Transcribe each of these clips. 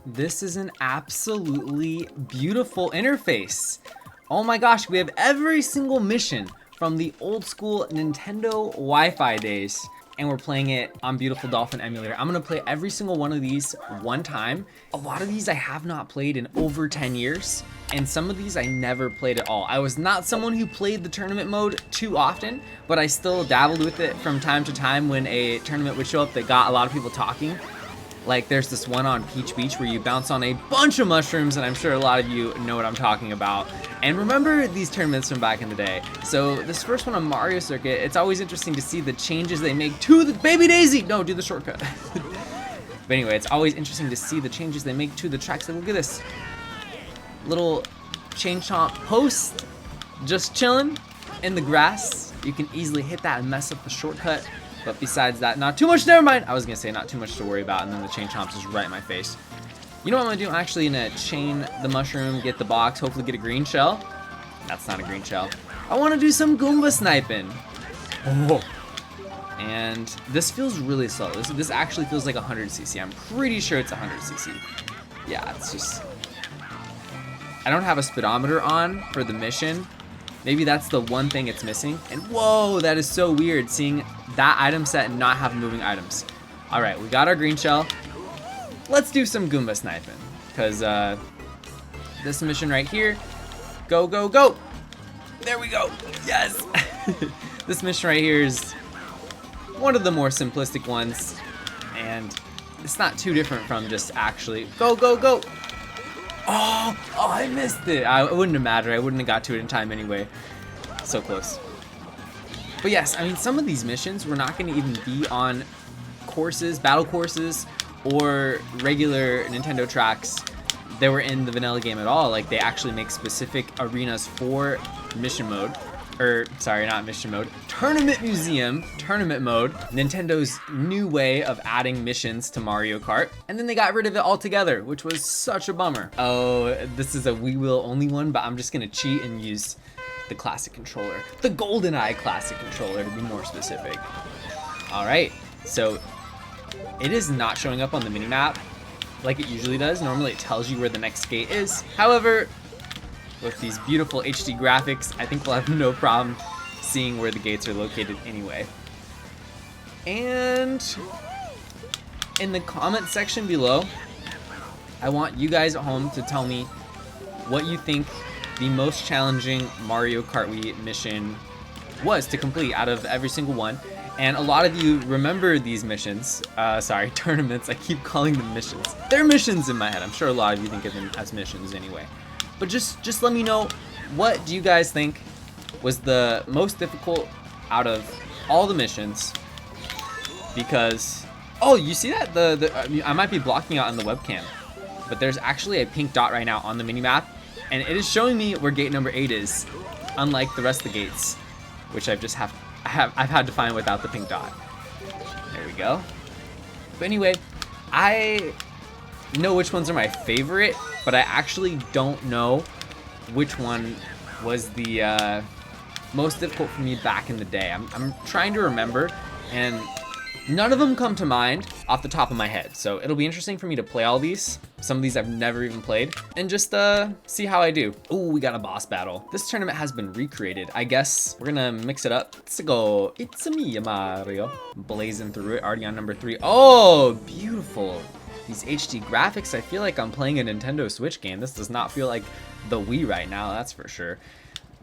This is an absolutely beautiful interface. Oh my gosh, we have every single mission from the old school Nintendo Wi-Fi days, and we're playing it on Beautiful Dolphin emulator. I'm gonna play every single one of these one time. A lot of these I have not played in over 10 years, and some of these I never played at all. I was not someone who played the tournament mode too often, but I still dabbled with it from time to time when a tournament would show up that got a lot of people talking. Like there's this one on Peach Beach where you bounce on a bunch of mushrooms, and I'm sure a lot of you know what I'm talking about and remember these tournaments from back in the day. So this first one on Mario Circuit, it's always interesting to see the changes they make to the Baby Daisy. No, do the shortcut. But anyway, it's always interesting to see the changes they make to the tracks. Like, look at this little chain chomp post just chilling in the grass. You can easily hit that and mess up the shortcut. But besides that, not too much, never mind. I was gonna say not too much to worry about, and then the chain chomp's just right in my face. You know what I'm gonna do? I'm actually gonna chain the mushroom, get the box, hopefully get a green shell. That's not a green shell. I wanna do some Goomba sniping. Oh. And this feels really slow. This actually feels like 100cc. I'm pretty sure it's 100cc. Yeah, it's just... I don't have a speedometer on for the mission. Maybe that's the one thing it's missing. And whoa, that is so weird seeing that item set and not have moving items. All right, we got our green shell. Let's do some Goomba sniping, because this mission right here, go, go, go. There we go, yes. This mission right here is one of the more simplistic ones, and it's not too different from just actually go, go, go. Oh, I missed it. It wouldn't have mattered. I wouldn't have got to it in time anyway. So close. But yes, I mean, some of these missions were not going to even be on courses, battle courses, or regular Nintendo tracks that were in the vanilla game at all. Like, they actually make specific arenas for mission mode. Or, sorry, not mission mode. Tournament Museum, tournament mode. Nintendo's new way of adding missions to Mario Kart. And then they got rid of it altogether, which was such a bummer. Oh, this is a Wii Wheel only one, but I'm just gonna cheat and use the classic controller. The GoldenEye classic controller, to be more specific. All right, so it is not showing up on the minimap like it usually does. Normally it tells you where the next gate is. However, with these beautiful HD graphics, I think we'll have no problem seeing where the gates are located anyway. And in the comment section below, I want you guys at home to tell me what you think the most challenging Mario Kart Wii mission was to complete out of every single one. And a lot of you remember these missions, sorry, tournaments. I keep calling them missions. They're missions in my head. I'm sure a lot of you think of them as missions anyway. But just let me know, what do you guys think was the most difficult out of all the missions? Because, oh, you see that? I might be blocking out on the webcam, but there's actually a pink dot right now on the minimap, and it is showing me where gate number 8 is, unlike the rest of the gates, which I've had to find without the pink dot. There we go. But anyway, I know which ones are my favorite, but I actually don't know which one was the most difficult for me back in the day. I'm trying to remember, and none of them come to mind off the top of my head. So it'll be interesting for me to play all these. Some of these I've never even played, and just see how I do. Oh, we got a boss battle. This tournament has been recreated. I guess we're gonna mix it up. Let's go. It's me, Mario. Blazing through it, already on number 3. Oh, beautiful. These HD graphics, I feel like I'm playing a Nintendo Switch game. This does not feel like the Wii right now, that's for sure.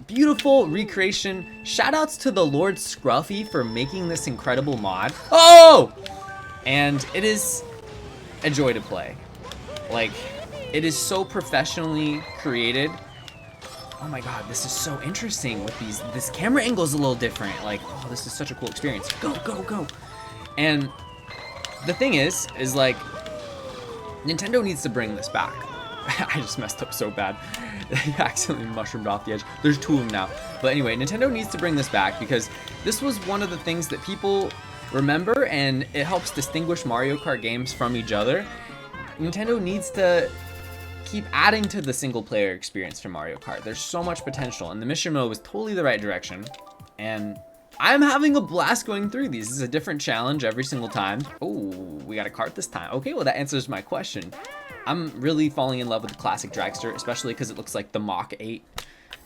Beautiful recreation. Shoutouts to the Lord Scruffy for making this incredible mod. Oh! And it is a joy to play. Like, it is so professionally created. Oh my god, this is so interesting with this camera angle is a little different. Like, oh, this is such a cool experience. Go, go, go. And the thing is like, Nintendo needs to bring this back. I just messed up so bad. I accidentally mushroomed off the edge. There's 2 of them now. But anyway, Nintendo needs to bring this back because this was one of the things that people remember, and it helps distinguish Mario Kart games from each other. Nintendo needs to keep adding to the single player experience for Mario Kart. There's so much potential, and the mission mode was totally the right direction. And I'm having a blast going through these. This is a different challenge every single time. Oh, we got a cart this time. Okay, well that answers my question. I'm really falling in love with the classic dragster, especially because it looks like the Mach 8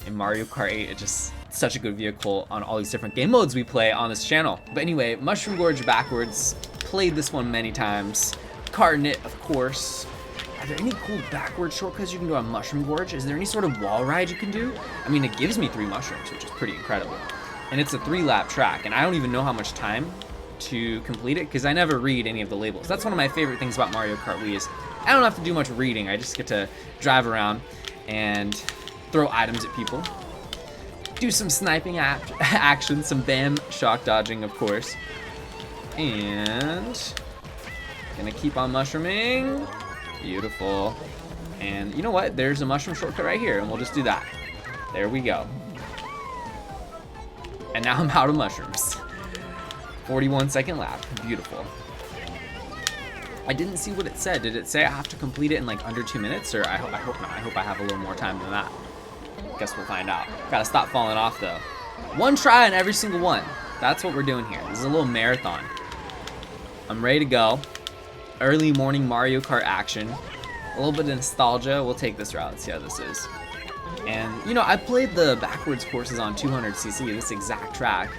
in Mario Kart 8. It's just such a good vehicle on all these different game modes we play on this channel. But anyway, Mushroom Gorge backwards, played this one many times. Karting it, of course. Are there any cool backward shortcuts you can do on Mushroom Gorge? Is there any sort of wall ride you can do? I mean, it gives me 3 mushrooms, which is pretty incredible. And it's a 3-lap track, and I don't even know how much time to complete it because I never read any of the labels. That's one of my favorite things about Mario Kart Wii is I don't have to do much reading. I just get to drive around and throw items at people. Do some sniping action, some BAM shock dodging, of course. And gonna keep on mushrooming. Beautiful. And you know what? There's a mushroom shortcut right here, and we'll just do that. There we go. And now I'm out of mushrooms. 41-second lap. Beautiful. I didn't see what it said. Did it say I have to complete it in like under 2 minutes? Or I hope not. I hope I have a little more time than that. Guess we'll find out. Gotta stop falling off though. 1 try on every single one. That's what we're doing here. This is a little marathon. I'm ready to go. Early morning Mario Kart action. A little bit of nostalgia. We'll take this route. Let's see how this is. And, you know, I played the backwards courses on 200cc, this exact track.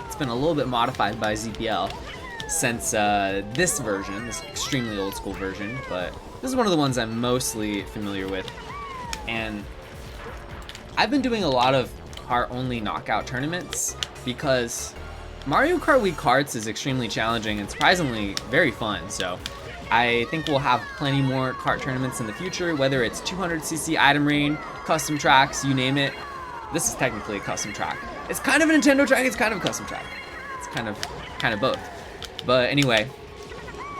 It's been a little bit modified by ZPL since this version, this extremely old school version, but this is one of the ones I'm mostly familiar with. And I've been doing a lot of kart-only knockout tournaments because Mario Kart Wii Karts is extremely challenging and surprisingly very fun, so I think we'll have plenty more kart tournaments in the future, whether it's 200cc item rain, custom tracks, you name it. This is technically a custom track. It's kind of a Nintendo track, it's kind of a custom track. It's kind of both. But anyway,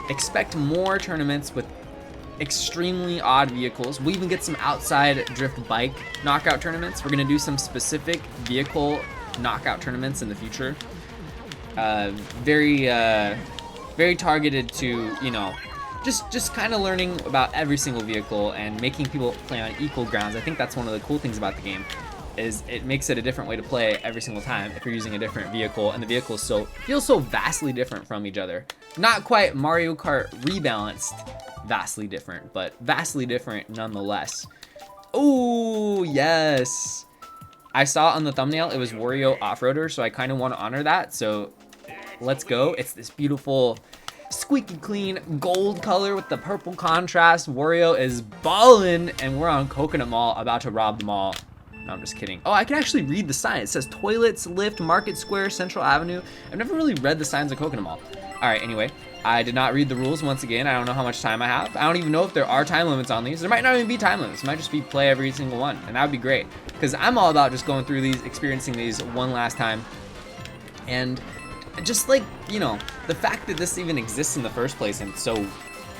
expect more tournaments with extremely odd vehicles. We even get some outside drift bike knockout tournaments. We're gonna do some specific vehicle knockout tournaments in the future. Very targeted to, you know, just kind of learning about every single vehicle and making people play on equal grounds. I think that's one of the cool things about the game, is it makes it a different way to play every single time if you're using a different vehicle, and the vehicles feel so vastly different from each other. Not quite Mario Kart rebalanced vastly different, but vastly different nonetheless. Oh, yes. I saw on the thumbnail it was Wario Off-Roader, so I kind of want to honor that. So let's go. It's this beautiful squeaky clean gold color with the purple contrast. Wario is ballin', and we're on Coconut Mall about to rob the mall. No, I'm just kidding. Oh, I can actually read the sign. It says toilets, lift, Market Square, Central Avenue. I've never really read the signs of Coconut Mall. All right, anyway, I did not read the rules once again. I don't know how much time I have. I don't even know if there are time limits on these. There might not even be time limits. It might just be play every single one, and that would be great, because I'm all about just going through these, experiencing these one last time. And just like, you know, the fact that this even exists in the first place and so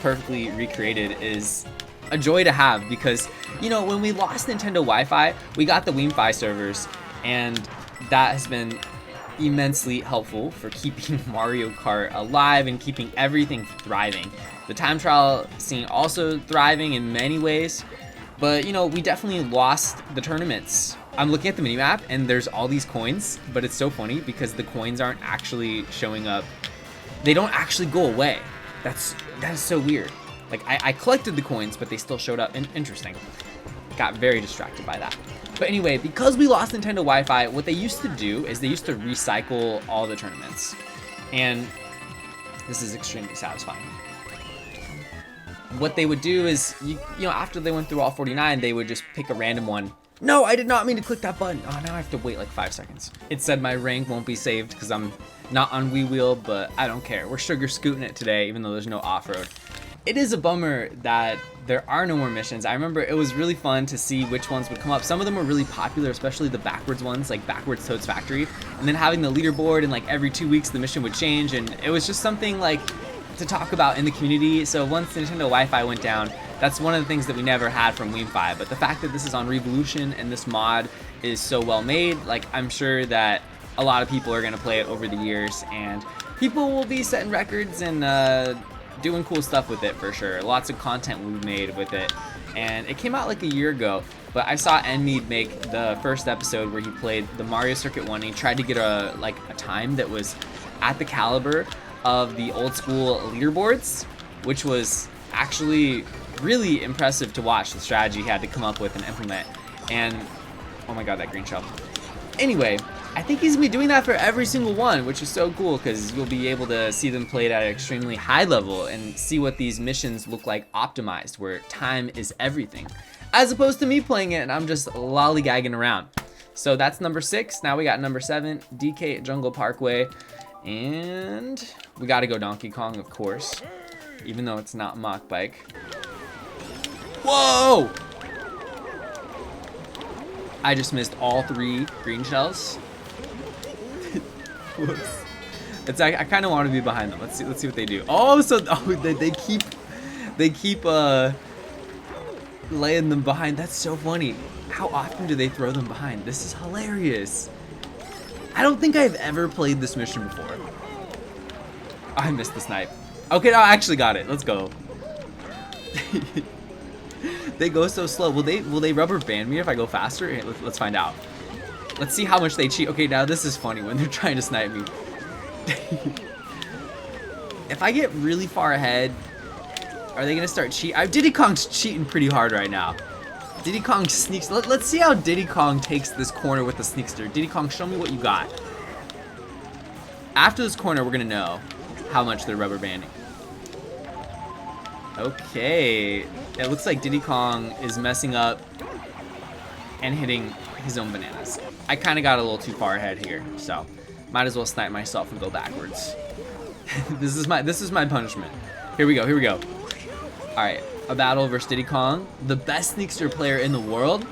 perfectly recreated is a joy to have, because, you know, when we lost Nintendo Wi-Fi, we got the WiiFi servers, and that has been immensely helpful for keeping Mario Kart alive and keeping everything thriving. The time trial scene also thriving in many ways, but, you know, we definitely lost the tournaments. I'm looking at the minimap and there's all these coins, but it's so funny because the coins aren't actually showing up. They don't actually go away. That is so weird. Like, I collected the coins, but they still showed up. Interesting. Got very distracted by that. But anyway, because we lost Nintendo Wi-Fi, what they used to do is they used to recycle all the tournaments. And this is extremely satisfying. What they would do is, you know, after they went through all 49, they would just pick a random one. No, I did not mean to click that button. Oh, now I have to wait like 5 seconds. It said my rank won't be saved because I'm not on Wii Wheel, but I don't care. We're sugar scooting it today, even though there's no off-road. It is a bummer that there are no more missions. I remember it was really fun to see which ones would come up. Some of them were really popular, especially the backwards ones, like Backwards Toad's Factory. And then having the leaderboard, and like every 2 weeks the mission would change, and it was just something like to talk about in the community. So once Nintendo Wi-Fi went down, that's one of the things that we never had from WiiFi. But the fact that this is on Revolution and this mod is so well made, like, I'm sure that a lot of people are gonna play it over the years, and people will be setting records and doing cool stuff with it for sure. Lots of content will be made with it. And it came out like a year ago, but I saw Enmead make the first episode where he played the Mario Circuit 1, and he tried to get a time that was at the caliber of the old school leaderboards, which was actually really impressive to watch the strategy he had to come up with and implement. And oh my god, that green shell. Anyway, I think he's gonna be doing that for every single one, which is so cool because you'll be able to see them played at an extremely high level and see what these missions look like optimized, where time is everything, as opposed to me playing it and I'm just lollygagging around. So that's number 6. Now we got number 7, DK Jungle Parkway, and we got to go Donkey Kong, of course, even though it's not Mach Bike. Whoa! I just missed all 3 green shells. Whoops. It's I kind of want to be behind them. Let's see what they do. Oh, so they keep laying them behind. That's so funny. How often do they throw them behind? This is hilarious. I don't think I've ever played this mission before. I missed the snipe. Okay, no, I actually got it. Let's go. They go so slow. Will they rubber band me if I go faster? Hey, let's find out. Let's see how much they cheat. Okay, now this is funny when they're trying to snipe me. If I get really far ahead, are they gonna start cheating? Diddy Kong's cheating pretty hard right now. Diddy Kong sneaks. Let's see how Diddy Kong takes this corner with the sneakster. Diddy Kong, show me what you got. After this corner, we're gonna know how much they're rubber banding. Okay, it looks like Diddy Kong is messing up and hitting his own bananas. I kind of got a little too far ahead here, so might as well snipe myself and go backwards. This is my punishment. Here we go. All right, a battle versus Diddy Kong, the best sneakster player in the world.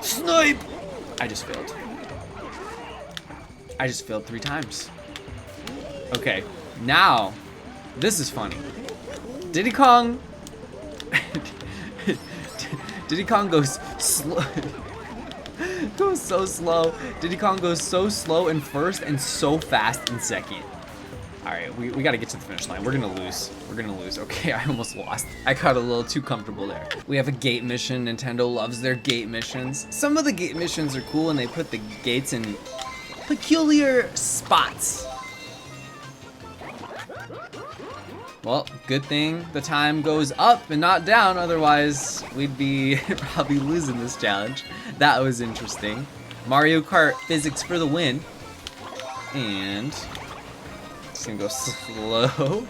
Snipe! I just failed 3 times. Okay, now this is funny. Diddy Kong goes slow. Goes so slow. Diddy Kong goes so slow in first and so fast in second. All right, we got to get to the finish line. We're gonna lose. Okay, I almost lost. I got a little too comfortable there. We have a gate mission. Nintendo loves their gate missions. Some of the gate missions are cool and they put the gates in peculiar spots. Well, good thing the time goes up and not down, otherwise we'd be probably losing this challenge. That was interesting. Mario Kart physics for the win. And it's gonna go slow.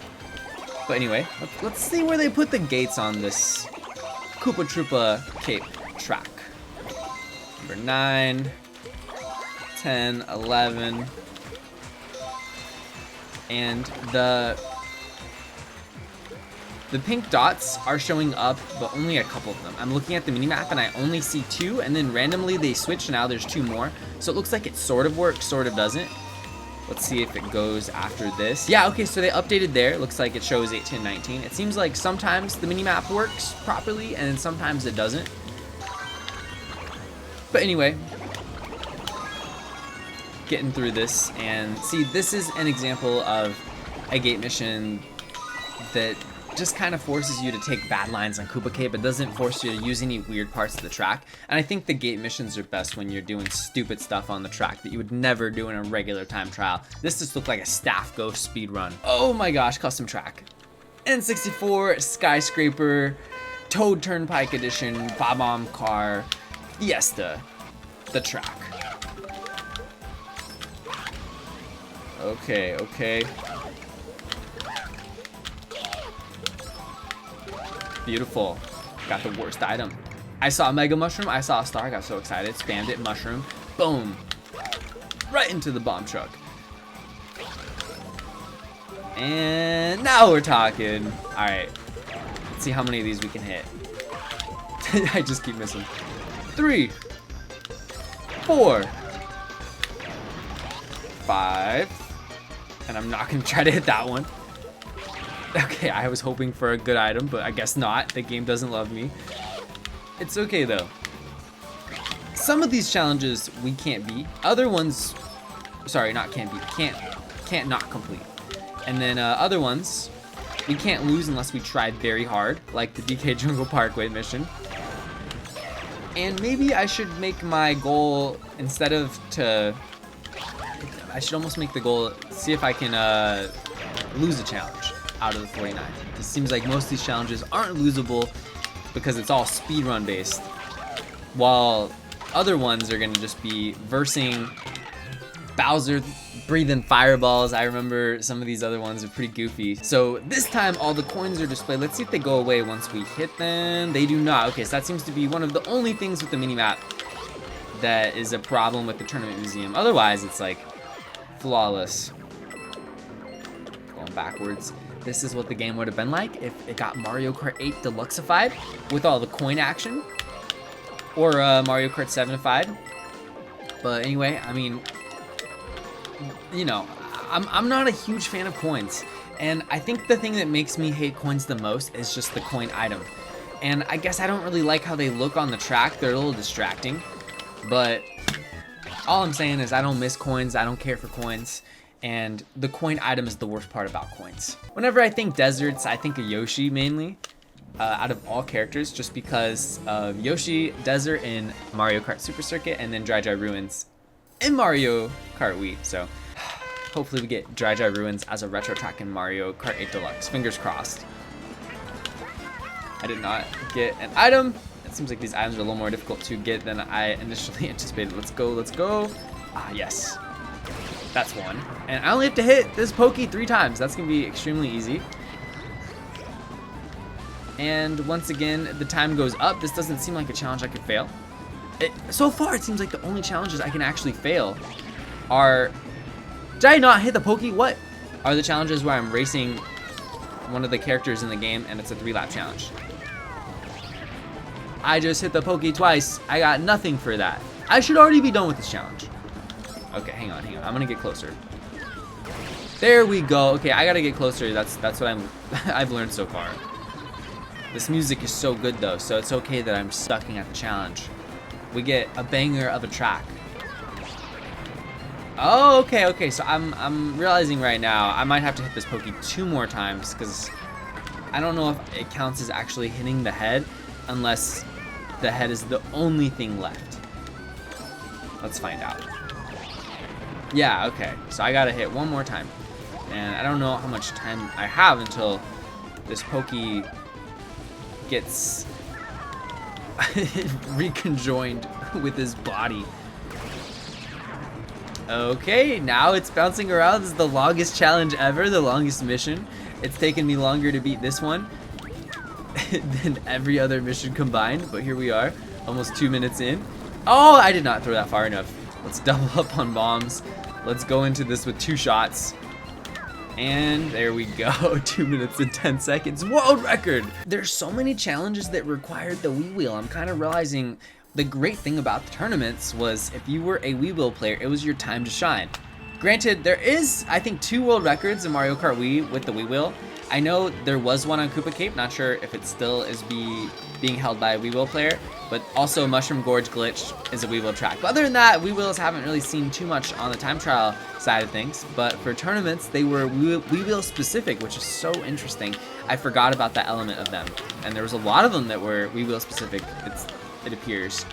But anyway, let's see where they put the gates on this Koopa Troopa Cape track. Number 9, 10, 11, and the pink dots are showing up, but only a couple of them. I'm looking at the minimap and I only see 2, and then randomly they switch, now there's 2 more. So it looks like it sort of works, sort of doesn't. Let's see if it goes after this. Yeah, okay, so they updated there. Looks like it shows 8, 10, 19. It seems like sometimes the minimap works properly and then sometimes it doesn't. But anyway, getting through this, and see, this is an example of a gate mission that just kind of forces you to take bad lines on Koopa Cape, but doesn't force you to use any weird parts of the track. And I think the gate missions are best when you're doing stupid stuff on the track that you would never do in a regular time trial. This just looked like a staff ghost speed run. Oh my gosh, custom track. N64, Skyscraper, Toad Turnpike Edition, Bob-omb Car, Fiesta, the track. Okay. Beautiful. Got the worst item. I saw a Mega Mushroom. I saw a star. I got so excited. Spammed it. Mushroom. Boom. Right into the bomb truck. And now we're talking. Alright. Let's see how many of these we can hit. I just keep missing. 3, 4, 5. And I'm not going to try to hit that one. Okay, I was hoping for a good item, but I guess not. The game doesn't love me. It's okay though. Some of these challenges we can't beat. Other ones, sorry, not can't beat. Can't not complete. And then other ones, we can't lose unless we try very hard, like the DK Jungle Parkway mission. And maybe I should make my goal, instead of I should almost make the goal, see if I can lose a challenge. out of the 49. It seems like most of these challenges aren't losable because it's all speedrun based, while other ones are going to just be versing Bowser breathing fireballs. I remember some of these other ones are pretty goofy. So this time all the coins are displayed. Let's see if they go away once we hit them. They do not. Okay, so that seems to be one of the only things with the minimap that is a problem with the tournament museum. Otherwise, it's like flawless. Going backwards. This is what the game would have been like if it got Mario Kart 8 Deluxeified with all the coin action, or Mario Kart 7ified. But anyway, I mean, you know, I'm not a huge fan of coins, and I think the thing that makes me hate coins the most is just the coin item. And I guess I don't really like how they look on the track. They're a little distracting, but all I'm saying is I don't miss coins. I don't care for coins, and the coin item is the worst part about coins. Whenever I think deserts, I think of Yoshi mainly, out of all characters, just because of Yoshi, Desert in Mario Kart Super Circuit, and then Dry Dry Ruins in Mario Kart Wii. So hopefully we get Dry Dry Ruins as a retro track in Mario Kart 8 Deluxe. Fingers crossed. I did not get an item. It seems like these items are a little more difficult to get than I initially anticipated. Let's go, let's go. Ah, yes. That's one. And I only have to hit this Pokey 3 times. That's gonna be extremely easy. And once again, the time goes up. This doesn't seem like a challenge I could fail. So far, it seems like the only challenges I can actually fail are... Did I not hit the Pokey? What? Are the challenges where I'm racing one of the characters in the game and it's a 3-lap challenge. I just hit the Pokey twice. I got nothing for that. I should already be done with this challenge. Okay, hang on, hang on. I'm gonna get closer. There we go. Okay, I gotta get closer. That's what I've learned so far. This music is so good though, so it's okay that I'm sucking at the challenge. We get a banger of a track. Oh, okay, so I'm realizing right now I might have to hit this Pokey 2 more times, because I don't know if it counts as actually hitting the head unless the head is the only thing left. Let's find out. Yeah, okay, so I gotta hit 1 more time, and I don't know how much time I have until this Pokey gets reconjoined with his body. Okay, now it's bouncing around. This is the longest challenge ever, the longest mission. It's taken me longer to beat this one than every other mission combined, but here we are, almost 2 minutes in. Oh, I did not throw that far enough. Let's double up on bombs. Let's go into this with 2 shots. And there we go, 2 minutes and 10 seconds, world record! There's so many challenges that required the Wii Wheel. I'm kind of realizing the great thing about the tournaments was if you were a Wii Wheel player, it was your time to shine. Granted, there is, I think, 2 world records in Mario Kart Wii with the Wii Wheel. I know there was one on Koopa Cape, not sure if it still is being held by a Wii Wheel player, but also Mushroom Gorge Glitch is a Wii Wheel track. But other than that, Wii Wheels haven't really seen too much on the time trial side of things, but for tournaments, they were Wii Wheel specific, which is so interesting. I forgot about that element of them, and there was a lot of them that were Wii Wheel specific, it appears.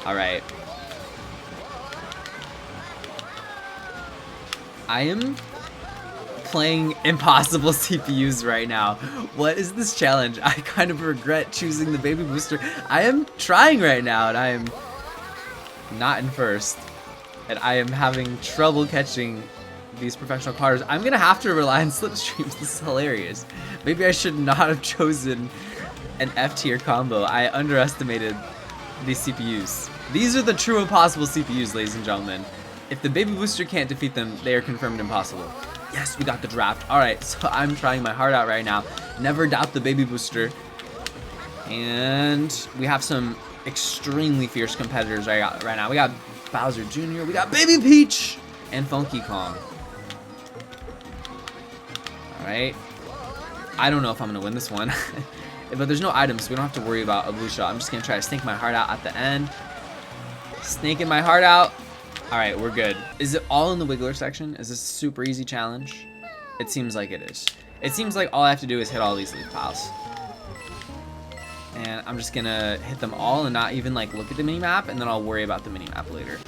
All right. I am playing impossible CPUs right now. What is this challenge? I kind of regret choosing the baby booster. I am trying right now, and I am not in first. And I am having trouble catching these professional cars. I'm gonna have to rely on slipstreams. This is hilarious. Maybe I should not have chosen an F tier combo. I underestimated these CPUs. These are the true impossible CPUs, ladies and gentlemen. If the baby booster can't defeat them, they are confirmed impossible. Yes, we got the draft. All right, so I'm trying my heart out right now. Never doubt the baby booster. And we have some extremely fierce competitors right now. We got Bowser Jr., we got Baby Peach, and Funky Kong. All right. I don't know if I'm gonna win this one, but there's no items, so we don't have to worry about a blue shot. I'm just gonna try to snake my heart out at the end. Snaking my heart out. All right, we're good. Is it all in the Wiggler section? Is this a super easy challenge? It seems like it is. It seems like all I have to do is hit all these leaf piles. And I'm just gonna hit them all and not even like look at the mini-map, and then I'll worry about the mini-map later.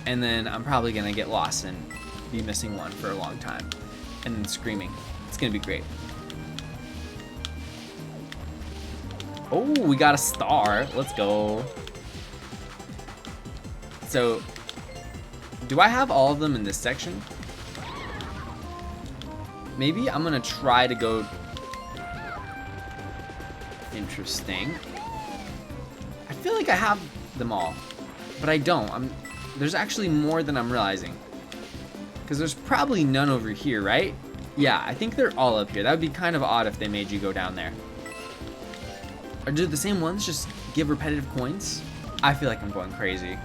And then I'm probably gonna get lost and be missing one for a long time. And then screaming. It's gonna be great. Oh, we got a star. Let's go. So, do I have all of them in this section? Maybe I'm gonna try to go. Interesting. I feel like I have them all, but I don't. There's actually more than I'm realizing. Because there's probably none over here, right? Yeah, I think they're all up here. That would be kind of odd if they made you go down there. Or do the same ones just give repetitive coins? I feel like I'm going crazy.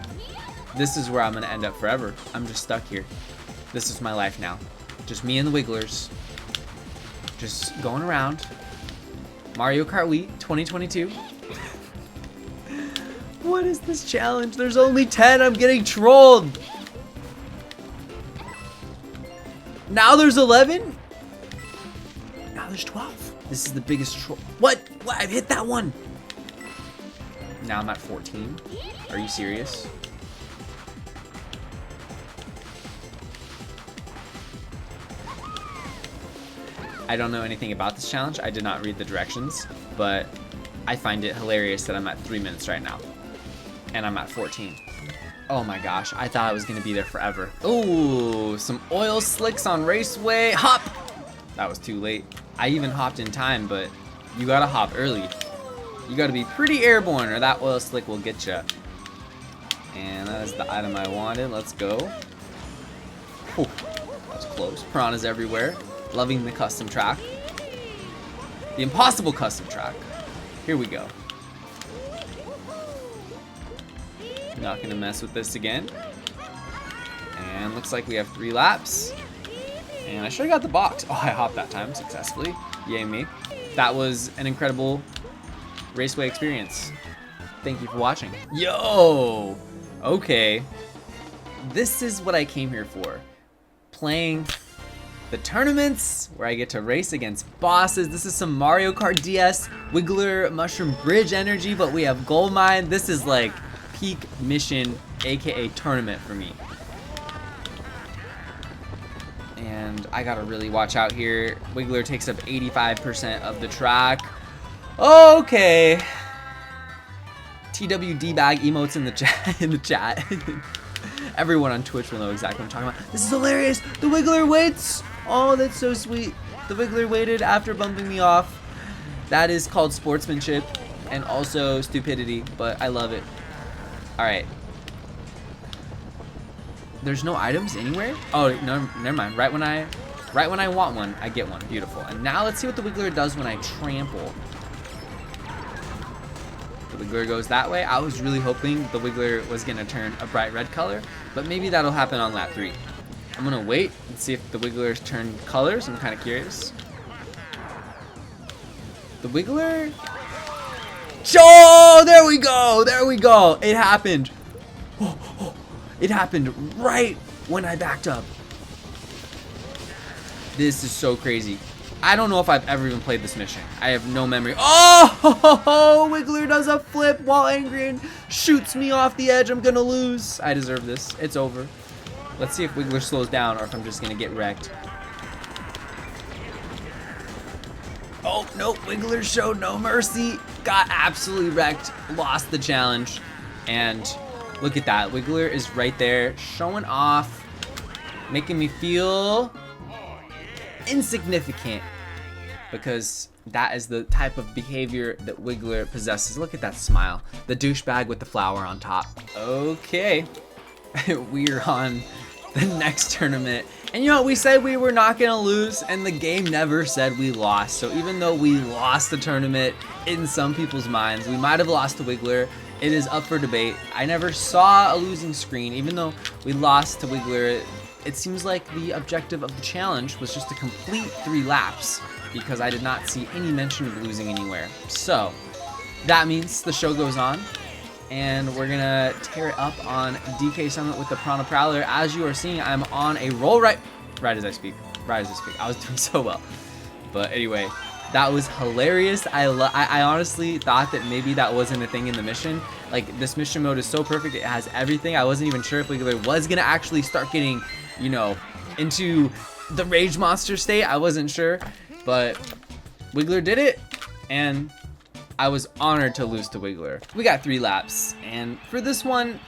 This is where I'm gonna end up forever. I'm just stuck here. This is my life now. Just me and the Wigglers. Just going around. Mario Kart Wii 2022. What is this challenge? There's only 10. I'm getting trolled. Now there's 11? Now there's 12. This is the biggest troll. What? I've hit that one. Now I'm at 14. Are you serious? I don't know anything about this challenge. I did not read the directions, but I find it hilarious that I'm at 3 minutes right now. And I'm at 14. Oh my gosh, I thought I was gonna be there forever. Ooh, some oil slicks on Raceway. Hop! That was too late. I even hopped in time, but you gotta hop early. You gotta be pretty airborne or that oil slick will get you. And that is the item I wanted. Let's go. Oh, that was close. Piranhas everywhere. Loving the custom track. The impossible custom track. Here we go. Not gonna mess with this again. And looks like we have 3 laps. And I should have got the box. Oh, I hopped that time successfully. Yay me. That was an incredible Raceway experience. Thank you for watching. Yo! Okay. This is what I came here for. Playing the tournaments where I get to race against bosses. This is some Mario Kart DS Wiggler Mushroom Bridge energy, but we have Gold Mine. This is like peak mission, aka tournament for me. And I gotta really watch out here. Wiggler takes up 85% of the track. Okay. TWD bag emotes in the chat. Everyone on Twitch will know exactly what I'm talking about. This is hilarious. The Wiggler waits. Oh, that's so sweet. The Wiggler waited after bumping me off. That is called sportsmanship and also stupidity, but I love it. All right. There's no items anywhere? Oh, no, never mind. Right when I want one, I get one. Beautiful. And now let's see what the Wiggler does when I trample. The Wiggler goes that way. I was really hoping the Wiggler was gonna turn a bright red color, but maybe that'll happen on lap 3. I'm gonna wait and see if the Wigglers turn colors. I'm kind of curious. The Wiggler. Oh, there we go. There we go. It happened. Oh, it happened right when I backed up. This is so crazy. I don't know if I've ever even played this mission. I have no memory. Oh, Wiggler does a flip while angry and shoots me off the edge. I'm gonna lose. I deserve this. It's over. Let's see if Wiggler slows down or if I'm just gonna get wrecked. Oh, no, Wiggler showed no mercy. Got absolutely wrecked. Lost the challenge. And look at that. Wiggler is right there showing off. Making me feel insignificant. Because that is the type of behavior that Wiggler possesses. Look at that smile. The douchebag with the flower on top. Okay. We're on the next tournament. And you know, we said we were not gonna lose, and the game never said we lost. So even though we lost the tournament, in some people's minds, we might have lost to Wiggler. It is up for debate. I never saw a losing screen, even though we lost to Wiggler. It seems like the objective of the challenge was just to complete 3 laps, because I did not see any mention of losing anywhere. So that means the show goes on. And we're gonna tear it up on DK Summit with the Piranha Prowler. As you are seeing, I'm on a roll right as I speak. Right as I speak. I was doing so well. But anyway, that was hilarious. I honestly thought that maybe that wasn't a thing in the mission. Like, this mission mode is so perfect. It has everything. I wasn't even sure if Wiggler was gonna actually start getting, you know, into the rage monster state. I wasn't sure, but Wiggler did it, and I was honored to lose to Wiggler. We got 3 laps, and for this one,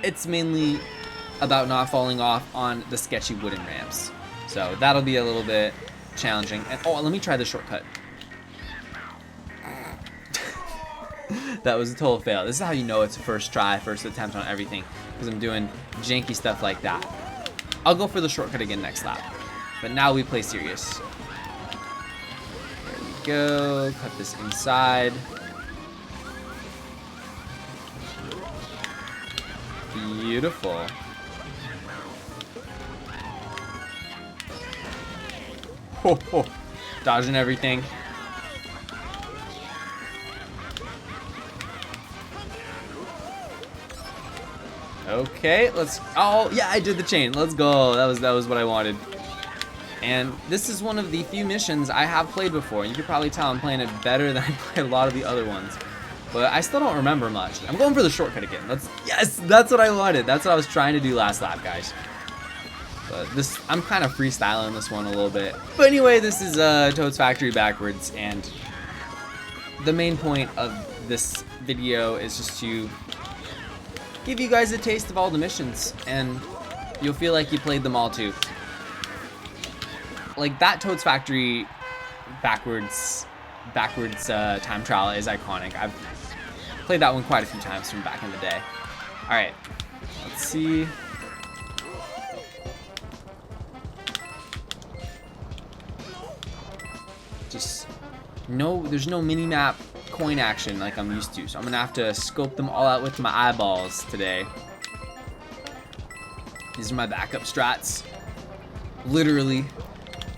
it's mainly about not falling off on the sketchy wooden ramps. So that'll be a little bit challenging. And oh, let me try the shortcut. That was a total fail. This is how you know it's a first try, first attempt on everything, because I'm doing janky stuff like that. I'll go for the shortcut again next lap. But now we play serious. There we go. Cut this inside. Beautiful. Ho, ho. Dodging everything. Okay, let's. Oh yeah, I did the chain. Let's go. That was what I wanted. And this is one of the few missions I have played before. You can probably tell I'm playing it better than I played a lot of the other ones. But I still don't remember much. I'm going for the shortcut again. Yes, that's what I wanted. That's what I was trying to do last lap, guys. But this, I'm kind of freestyling this one a little bit. But anyway, this is Toad's Factory backwards, and the main point of this video is just to give you guys a taste of all the missions, and you'll feel like you played them all too. Like that Toad's Factory backwards time trial is iconic. I've played that one quite a few times from back in the day. All right, let's see. Just there's no mini map coin action like I'm used to, so I'm gonna have to scope them all out with my eyeballs today. These are my backup strats, literally,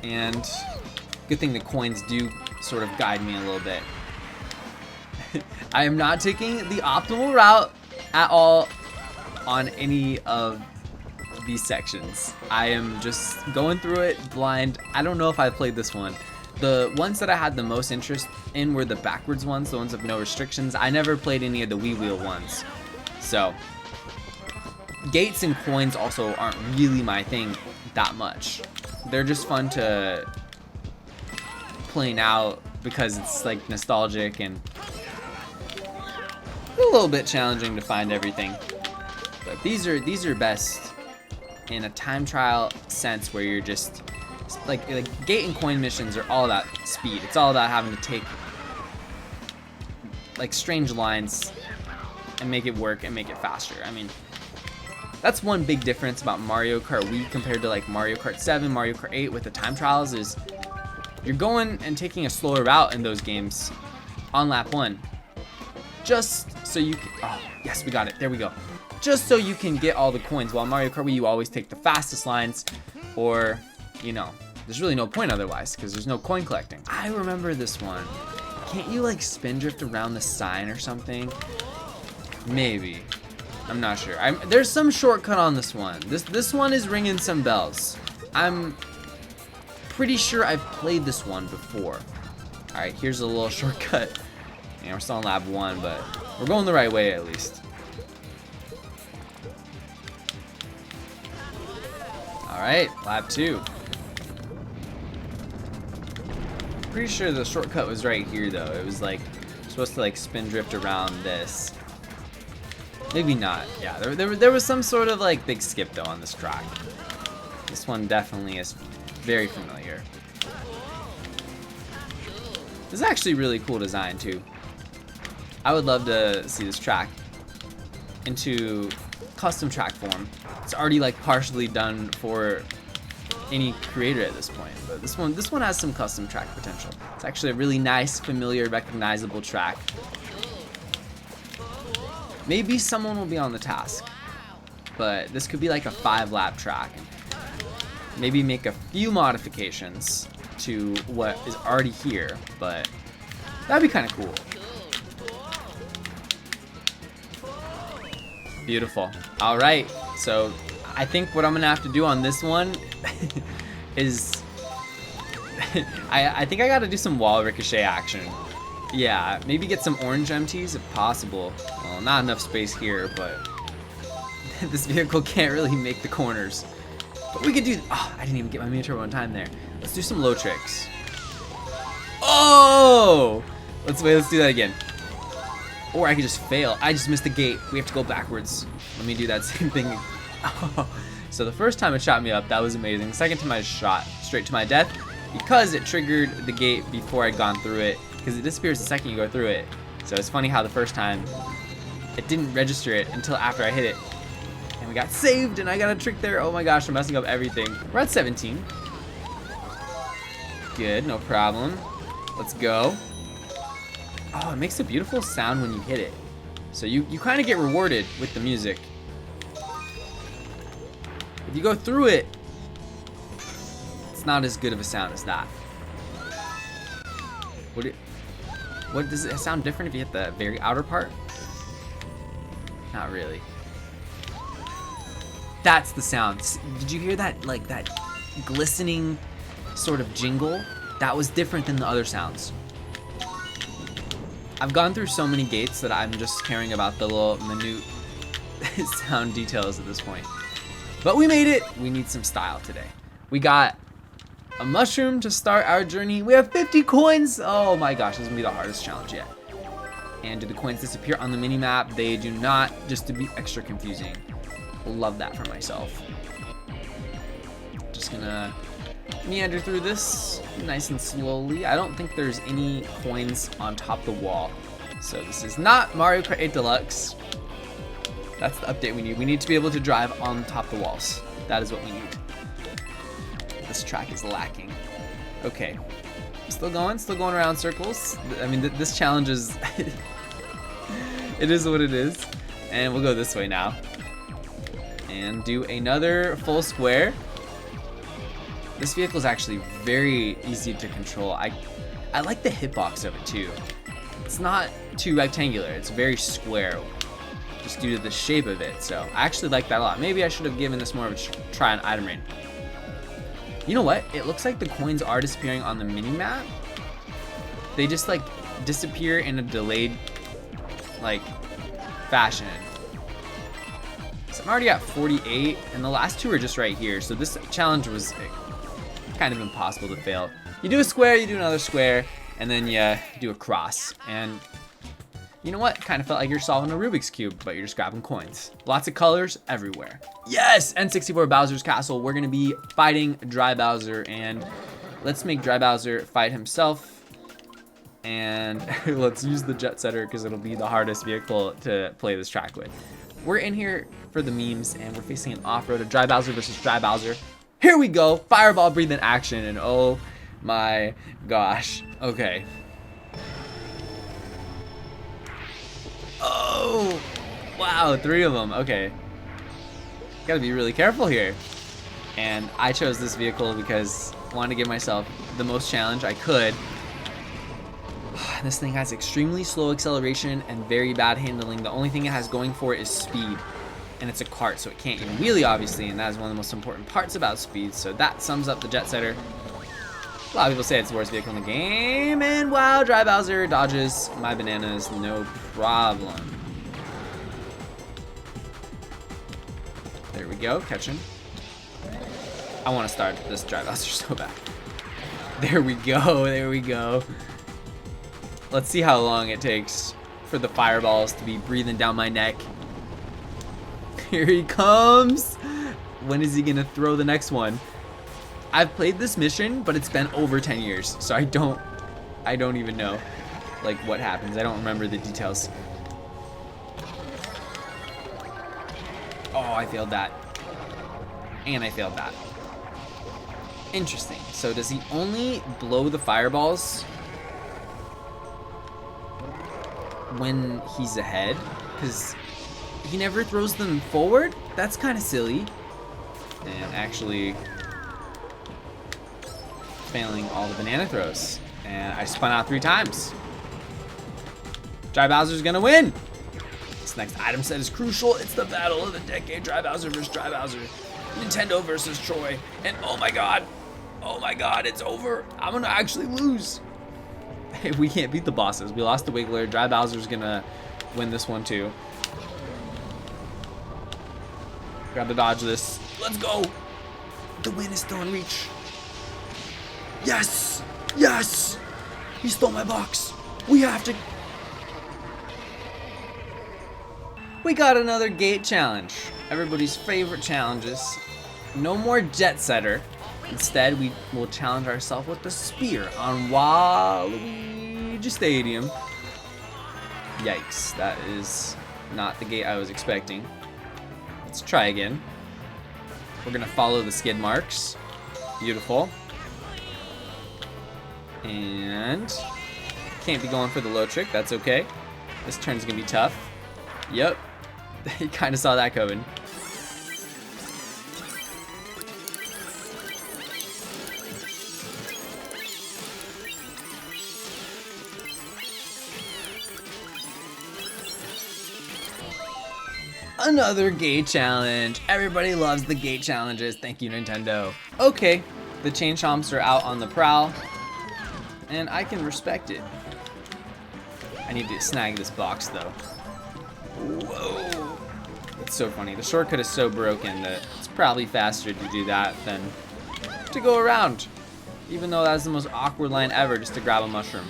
and good thing the coins do sort of guide me a little bit. I am not taking the optimal route at all on any of these sections. I am just going through it blind. I don't know if I played this one. The ones that I had the most interest in were the backwards ones, the ones with no restrictions. I never played any of the Wii Wheel ones. So, gates and coins also aren't really my thing that much. They're just fun to play now because it's like nostalgic and a little bit challenging to find everything. But these are best in a time trial sense where you're just like gate and coin missions are all about speed. It's all about having to take like strange lines and make it work and make it faster. I mean, that's one big difference about Mario Kart Wii compared to like Mario Kart 7, Mario Kart 8 with the time trials is you're going and taking a slower route in those games on lap 1. Just so you can, oh yes, we got it, there we go. Just so you can get all the coins, while Mario Kart Wii you always take the fastest lines, or you know, there's really no point otherwise because there's no coin collecting. I remember this one. Can't you like spin drift around the sign or something? Maybe. I'm not sure. There's some shortcut on this one. This one is ringing some bells. I'm pretty sure I've played this one before. All right, here's a little shortcut. Yeah, we're still on lap 1, but we're going the right way at least. All right, lap 2. Pretty sure the shortcut was right here though. It was like supposed to like spin drift around this. Maybe not. Yeah, there was some sort of like big skip though on this track. This one definitely is very familiar. This is actually really cool design too. I would love to see this track into custom track form. It's already like partially done for any creator at this point, but this one has some custom track potential. It's actually a really nice, familiar, recognizable track. Maybe someone will be on the task, but this could be like a 5-lap track. Maybe make a few modifications to what is already here, but that'd be kind of cool. Beautiful. All right, so I think what I'm gonna have to do on this one is I think I gotta do some wall ricochet action. Yeah, maybe get some orange MTs if possible. Well, not enough space here, but this vehicle can't really make the corners. But we could do, oh, I didn't even get my mini turbo on time there. Let's do some low tricks. Oh, Let's do that again. Or I could just fail. I just missed the gate. We have to go backwards. Let me do that same thing. So the first time it shot me up, that was amazing. The second time I shot straight to my death because it triggered the gate before I'd gone through it, because it disappears the second you go through it. So it's funny how the first time it didn't register it until after I hit it. And we got saved and I got a trick there. Oh my gosh, I'm messing up everything. We're at 17. Good, no problem. Let's go. Oh, it makes a beautiful sound when you hit it. So you kind of get rewarded with the music. If you go through it, it's not as good of a sound as that. What does it sound different if you hit the very outer part? Not really. That's the sound. Did you hear that, like that glistening sort of jingle? That was different than the other sounds. I've gone through so many gates that I'm just caring about the little minute sound details at this point. But we made it. We need some style today. We got a mushroom to start our journey. We have 50 coins. Oh my gosh, this is gonna be the hardest challenge yet. And do the coins disappear on the mini map? They do not, just to be extra confusing. Love that for myself. Just gonna meander through this nice and slowly. I don't think there's any coins on top of the wall. So this is not Mario Kart 8 Deluxe. That's the update we need. We need to be able to drive on top of the walls. That is what we need. This track is lacking. Okay. Still going around circles. I mean, this challenge is, it is what it is. And we'll go this way now. And do another full square. This vehicle is actually very easy to control. I like the hitbox of it too. It's not too rectangular, it's very square, just due to the shape of it. So I actually like that a lot. Maybe I should have given this more of a try on item rain. You know what? It looks like the coins are disappearing on the mini map. They just like disappear in a delayed like fashion. So I'm already at 48 and the last two are just right here. So this challenge was kind of impossible to fail. You do a square, you do another square, and then you do a cross. And you know what? Kind of felt like you're solving a Rubik's Cube, but you're just grabbing coins. Lots of colors everywhere. Yes! N64 Bowser's Castle. We're gonna be fighting Dry Bowser, and let's make Dry Bowser fight himself. And let's use the Jet Setter because it'll be the hardest vehicle to play this track with. We're in here for the memes, and we're facing an off-road of Dry Bowser versus Dry Bowser. Here we go, Fireball Breathe in action, and oh my gosh. Okay. Oh, wow, 3 of them, okay. Gotta be really careful here. And I chose this vehicle because I wanted to give myself the most challenge I could. This thing has extremely slow acceleration and very bad handling. The only thing it has going for it is speed. And it's a kart, so it can't even wheelie, obviously, and that is one of the most important parts about speed. So that sums up the Jet Setter. A lot of people say it's the worst vehicle in the game, and wow, Dry Bowser dodges my bananas, no problem. There we go, catch him. I want to start this Dry Bowser so bad. There we go, there we go. Let's see how long it takes for the fireballs to be breathing down my neck. Here he comes. When is he gonna throw the next one? I've played this mission, but it's been over 10 years, so I don't even know like what happens. I don't remember the details. Oh, I failed that. And I failed that. Interesting. So does he only blow the fireballs when he's ahead? Because he never throws them forward? That's kind of silly. And actually failing all the banana throws. And I spun out 3 times. Dry Bowser's gonna win. This next item set is crucial. It's the battle of the decade. Dry Bowser versus Dry Bowser. Nintendo versus Troy. And oh my god, it's over. I'm gonna actually lose. We can't beat the bosses. We lost the Wiggler. Dry Bowser's gonna win this one too. Gotta dodge this. Let's go. The win is still in reach. Yes! Yes! He stole my box. We have to... We got another gate challenge. Everybody's favorite challenges. No more Jet Setter. Instead, we will challenge ourselves with the spear on Waluigi Stadium. Yikes, that is not the gate I was expecting. Let's try again. We're gonna follow the skid marks. Beautiful. And can't be going for the low trick, that's okay. This turn's gonna be tough. Yep, you kinda saw that coming. Another gate challenge. Everybody loves the gate challenges. Thank you, Nintendo. Okay, the chain chomps are out on the prowl, and I can respect it. I need to snag this box though. Whoa. It's so funny. The shortcut is so broken that it's probably faster to do that than to go around. Even though that's the most awkward line ever, just to grab a mushroom.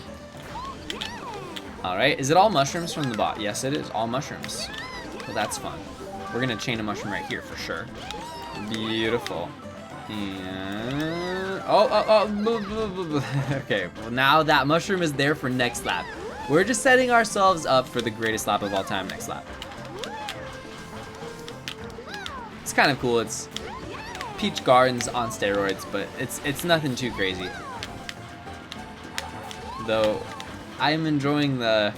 Alright, is it all mushrooms from the bot? Yes, it is. All mushrooms. Well, that's fun. We're gonna chain a mushroom right here for sure. Beautiful. And okay, well now that mushroom is there for next lap. We're just setting ourselves up for the greatest lap of all time next lap. It's kind of cool. It's Peach Gardens on steroids, but it's nothing too crazy. Though I'm enjoying the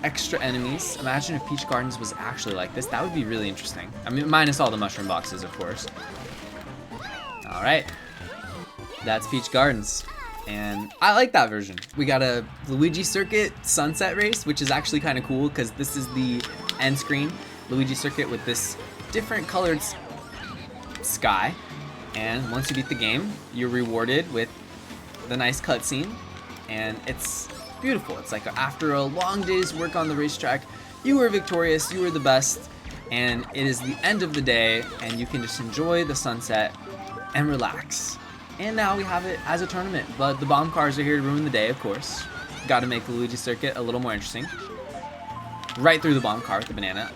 extra enemies. Imagine if Peach Gardens was actually like this. That would be really interesting. I mean, minus all the mushroom boxes, of course. All right, that's Peach Gardens, and I like that version. We got a Luigi Circuit Sunset Race, which is actually kind of cool because this is the end screen, Luigi Circuit with this different colored sky, and once you beat the game, you're rewarded with the nice cutscene, and it's beautiful. It's like after a long day's work on the racetrack, you were victorious, you were the best, and it is the end of the day, and you can just enjoy the sunset and relax. And now we have it as a tournament, but the bomb cars are here to ruin the day, of course. Got to make the Luigi Circuit a little more interesting. Right through the bomb car with the banana.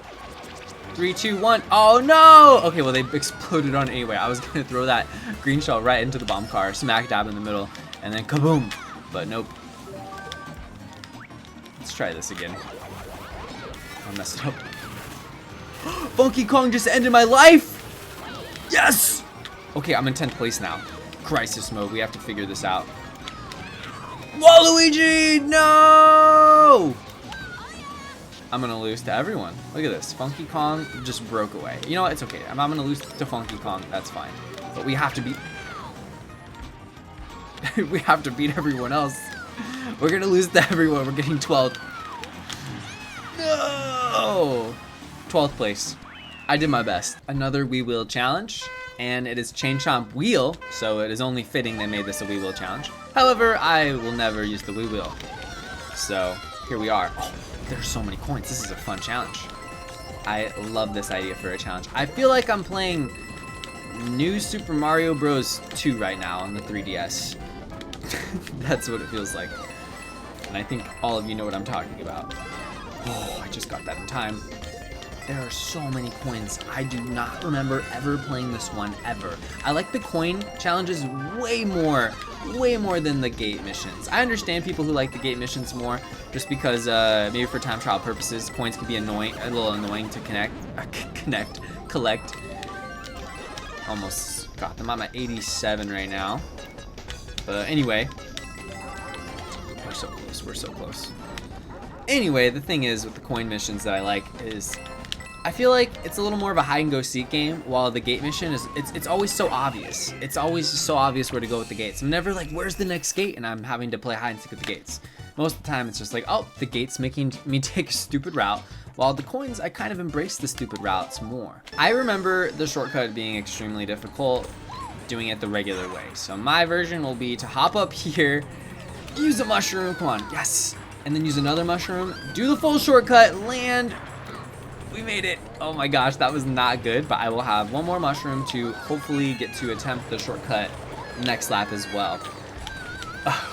3, 2, 1. Oh no! Okay, well they exploded on it anyway. I was gonna throw that green shell right into the bomb car, smack dab in the middle, and then kaboom! But nope. Let's try this again. I messed it up. Funky Kong just ended my life! Yes! Okay, I'm in 10th place now. Crisis mode, we have to figure this out. Waluigi, no! I'm gonna lose to everyone. Look at this, Funky Kong just broke away. You know what, it's okay. I'm gonna lose to Funky Kong, that's fine. But we have to beat... we have to beat everyone else. We're gonna lose to everyone, we're getting 12th. No! 12th place. I did my best. Another Wii Wheel challenge, and it is Chain Chomp Wheel, so it is only fitting they made this a Wii Wheel challenge. However, I will never use the Wii Wheel. So, here we are. Oh, there's so many coins. This is a fun challenge. I love this idea for a challenge. I feel like I'm playing New Super Mario Bros. 2 right now on the 3DS. That's what it feels like. And I think all of you know what I'm talking about. Oh, I just got that in time. There are so many coins. I do not remember ever playing this one ever. I like the coin challenges way more than the gate missions. I understand people who like the gate missions more just because maybe for time trial purposes, coins can be annoying, a little annoying to collect. Almost got them. I'm at 87 right now. But anyway, we're so close, we're so close. Anyway, the thing is with the coin missions that I like is I feel like it's a little more of a hide and go seek game, while the gate mission is it's always so obvious. It's always just so obvious where to go with the gates. I'm never like, where's the next gate? And I'm having to play hide and seek with the gates. Most of the time it's just like, oh, the gate's making me take a stupid route, while the coins, I kind of embrace the stupid routes more. I remember the shortcut being extremely difficult doing it the regular way. So my version will be to hop up here, use a mushroom, come on, yes, and then use another mushroom, do the full shortcut, land. We made it. Oh my gosh, that was not good, but I will have one more mushroom to hopefully get to attempt the shortcut next lap as well.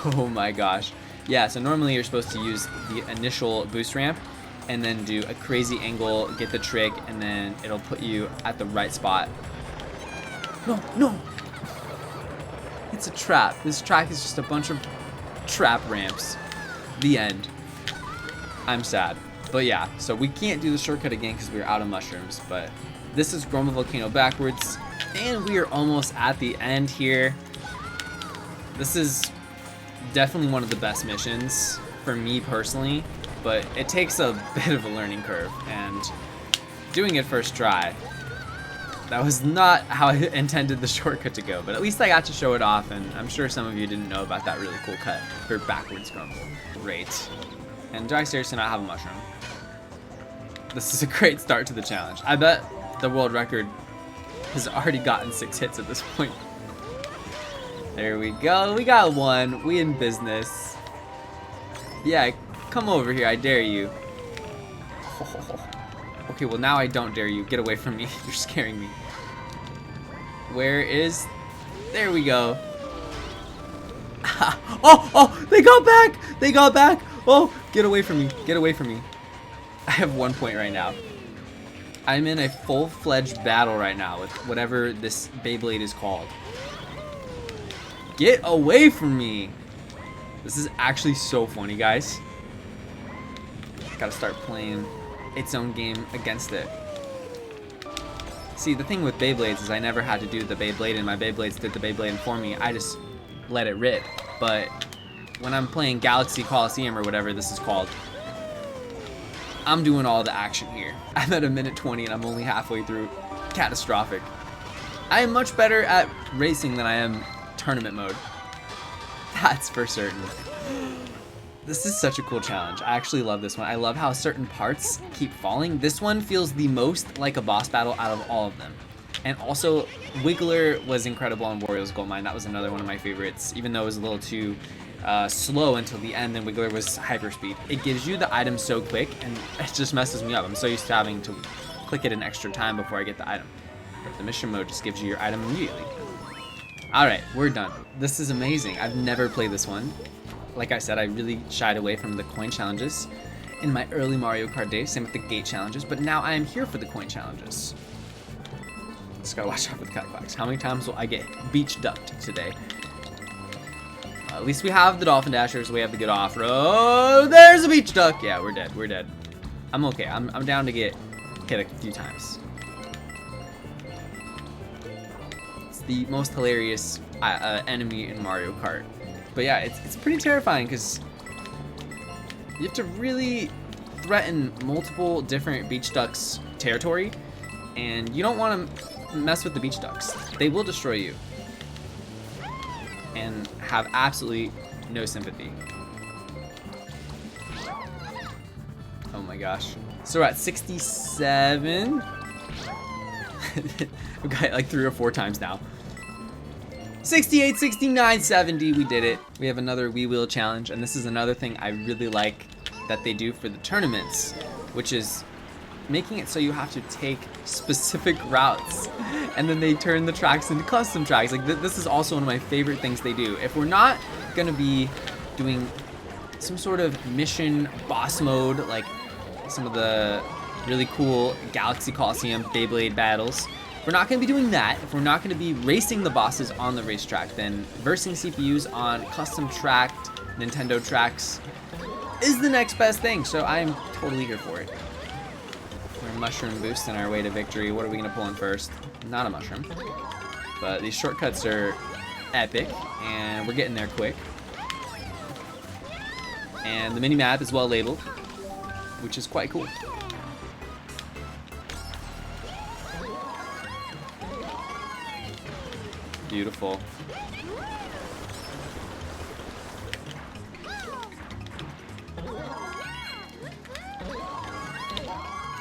Oh my gosh. Yeah, so normally you're supposed to use the initial boost ramp and then do a crazy angle, get the trick, and then it'll put you at the right spot. No, no! It's a trap. This track is just a bunch of trap ramps. The end. I'm sad. But yeah, so we can't do the shortcut again because we're out of mushrooms, but this is Groma Volcano backwards, and we are almost at the end here. This is definitely one of the best missions for me personally, but it takes a bit of a learning curve, and doing it first try, that was not how I intended the shortcut to go, but at least I got to show it off, and I'm sure some of you didn't know about that really cool cut for backwards Groma. Great. And do I seriously not have a mushroom? This is a great start to the challenge. I bet the world record has already gotten 6 hits at this point. There we go. We got 1. We in business. Yeah, come over here. I dare you. Oh. Okay, well now I don't dare you. Get away from me. You're scaring me. Where is... There we go. Oh, they got back. They got back. Oh, get away from me. Get away from me. I have 1 point right now. I'm in a full-fledged battle right now with whatever this Beyblade is called. Get away from me. This is actually so funny, guys. Gotta start playing its own game against it. See, the thing with Beyblades is I never had to do the Beyblade, and my Beyblades did the Beyblade for me. I just let it rip. But when I'm playing Galaxy Coliseum or whatever this is called, I'm doing all the action here. I'm at 1:20 and I'm only halfway through. Catastrophic. I am much better at racing than I am tournament mode. That's for certain. This is such a cool challenge. I actually love this one. I love how certain parts keep falling. This one feels the most like a boss battle out of all of them. And also, Wiggler was incredible on Wario's Gold Mine. That was another one of my favorites, even though it was a little too slow until the end, and Wiggler was hyperspeed. It gives you the item so quick, and it just messes me up. I'm so used to having to click it an extra time before I get the item. But the mission mode just gives you your item immediately. Alright, we're done. This is amazing. I've never played this one. Like I said, I really shied away from the coin challenges in my early Mario Kart days, same with the gate challenges, but now I am here for the coin challenges. Just gotta watch out for the cutbacks. How many times will I get beach ducked today? At least we have the dolphin dashers, we have the good off-road. There's a beach duck! Yeah, we're dead, we're dead. I'm okay, I'm down to get hit a few times. It's the most hilarious enemy in Mario Kart. But yeah, it's pretty terrifying because you have to really threaten multiple different beach ducks' territory, and you don't want to mess with the beach ducks. They will destroy you and have absolutely no sympathy. Oh my gosh. So we're at 67. We've got it like 3 or 4 times now. 68, 69, 70, we did it. We have another Wii Wheel challenge, and this is another thing I really like that they do for the tournaments, which is making it so you have to take specific routes, and then they turn the tracks into custom tracks. Like this is also one of my favorite things they do. If we're not gonna be doing some sort of mission boss mode, like some of the really cool Galaxy Coliseum Beyblade battles, if we're not going to be doing that, if we're not going to be racing the bosses on the racetrack, then versing CPUs on custom tracked Nintendo tracks is the next best thing. So I'm totally here for it. We're mushroom boosting our way to victory. What are we going to pull in first? Not a mushroom. But these shortcuts are epic, and we're getting there quick. And the mini-map is well labeled, which is quite cool. Beautiful.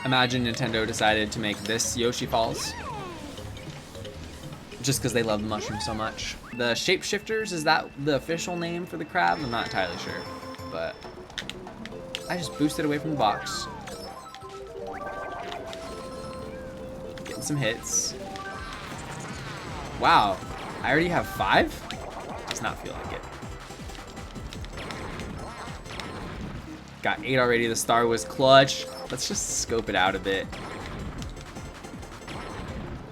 Imagine Nintendo decided to make this Yoshi Falls just because they love the mushroom so much. The shapeshifters, is that the official name for the crab? I'm not entirely sure, but I just boosted away from the box. Getting some hits. Wow. I already have 5? Does not feel like it. Got 8 already. The star was clutch. Let's just scope it out a bit.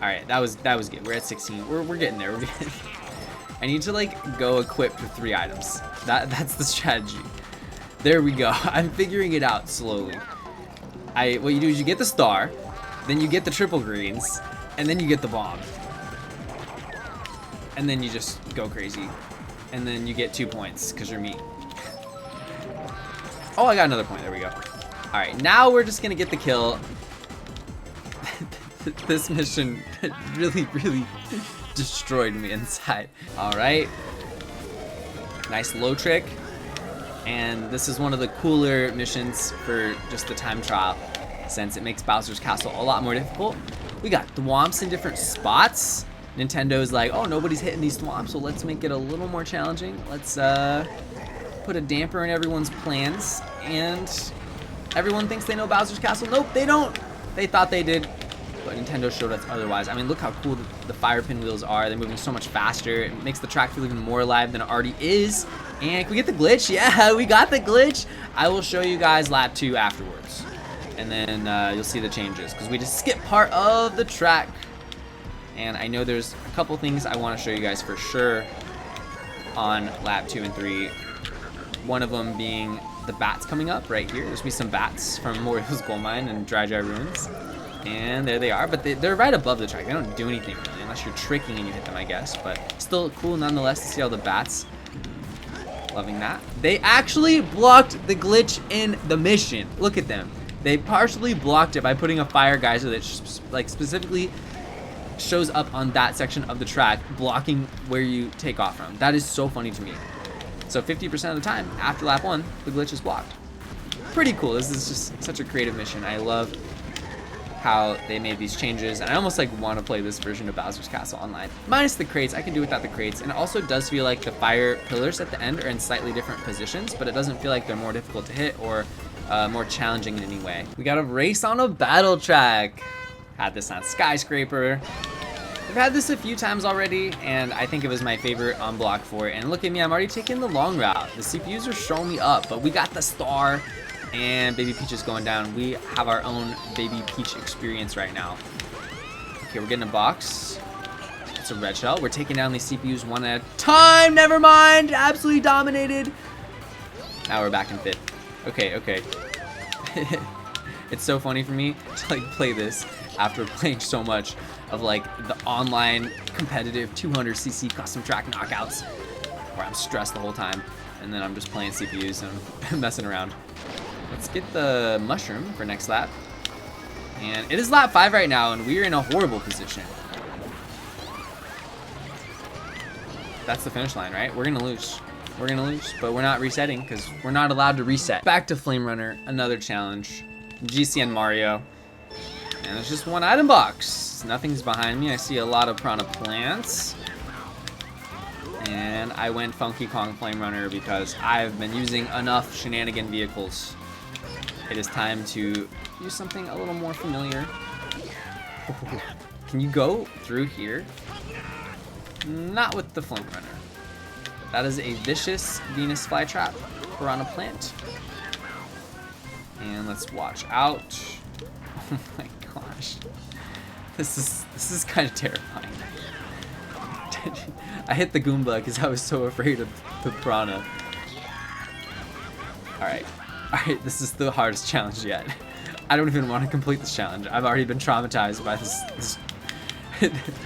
All right, that was good. We're at 16. We're getting there. I need to like go equipped with 3 items. That's the strategy. There we go. I'm figuring it out slowly. What you do is you get the star, then you get the triple greens, and then you get the bomb. And then you just go crazy. And then you get 2 points because you're me. Oh, I got another point. There we go. All right, now we're just gonna get the kill. This mission really destroyed me inside. All right, nice low trick. And this is one of the cooler missions for just the time trial, since it makes Bowser's Castle a lot more difficult. We got thwomps in different spots. Nintendo's like, oh, nobody's hitting these thwomps, so let's make it a little more challenging. Let's put a damper in everyone's plans, and everyone thinks they know Bowser's Castle. Nope, they don't. They thought they did, but Nintendo showed us otherwise. I mean, look how cool the fire pin wheels are. They're moving so much faster. It makes the track feel even more alive than it already is. And can we get the glitch? Yeah, we got the glitch. I will show you guys lap 2 afterwards, and then you'll see the changes, because we just skipped part of the track. And I know there's a couple things I want to show you guys for sure on lap 2 and 3. One of them being the bats coming up right here. There's gonna be some bats from Mario's Gold Mine and Dry Ruins. And there they are, but they're right above the track. They don't do anything really, unless you're tricking and you hit them, I guess. But still cool nonetheless to see all the bats. Loving that. They actually blocked the glitch in the mission. Look at them. They partially blocked it by putting a fire geyser that like specifically shows up on that section of the track, blocking where you take off from. That is so funny to me. So 50% of the time after lap 1, the glitch is blocked. Pretty cool. This is just such a creative mission. I love how they made these changes, and I almost like want to play this version of Bowser's Castle online. Minus the crates, I can do without the crates, and it also does feel like the fire pillars at the end are in slightly different positions, but it doesn't feel like they're more difficult to hit or more challenging in any way. We got a race on a battle track. Had this on Skyscraper. I've had this a few times already, and I think it was my favorite on block 4. And look at me, I'm already taking the long route. The CPUs are showing me up, but we got the star, and Baby Peach is going down. We have our own Baby Peach experience right now. Okay, we're getting a box. It's a red shell. We're taking down these CPUs one at a time. Never mind. Absolutely dominated. Now we're back in 5th. Okay. It's so funny for me to like play this after playing so much of like the online competitive 200cc custom track knockouts, where I'm stressed the whole time, and then I'm just playing CPUs and messing around. Let's get the mushroom for next lap. And it is lap 5 right now, and we're in a horrible position. That's the finish line, right? We're gonna lose. We're gonna lose, but we're not resetting because we're not allowed to reset. Back to Flame Runner, another challenge. GCN Mario. And there's just one item box. Nothing's behind me. I see a lot of piranha plants. And I went Funky Kong Flame Runner because I've been using enough shenanigan vehicles. It is time to use something a little more familiar. Can you go through here? Not with the Flame Runner. But that is a vicious Venus flytrap piranha plant. And let's watch out. Oh my gosh. This is kind of terrifying. I hit the Goomba because I was so afraid of the piranha. Alright, this is the hardest challenge yet. I don't even want to complete this challenge. I've already been traumatized by this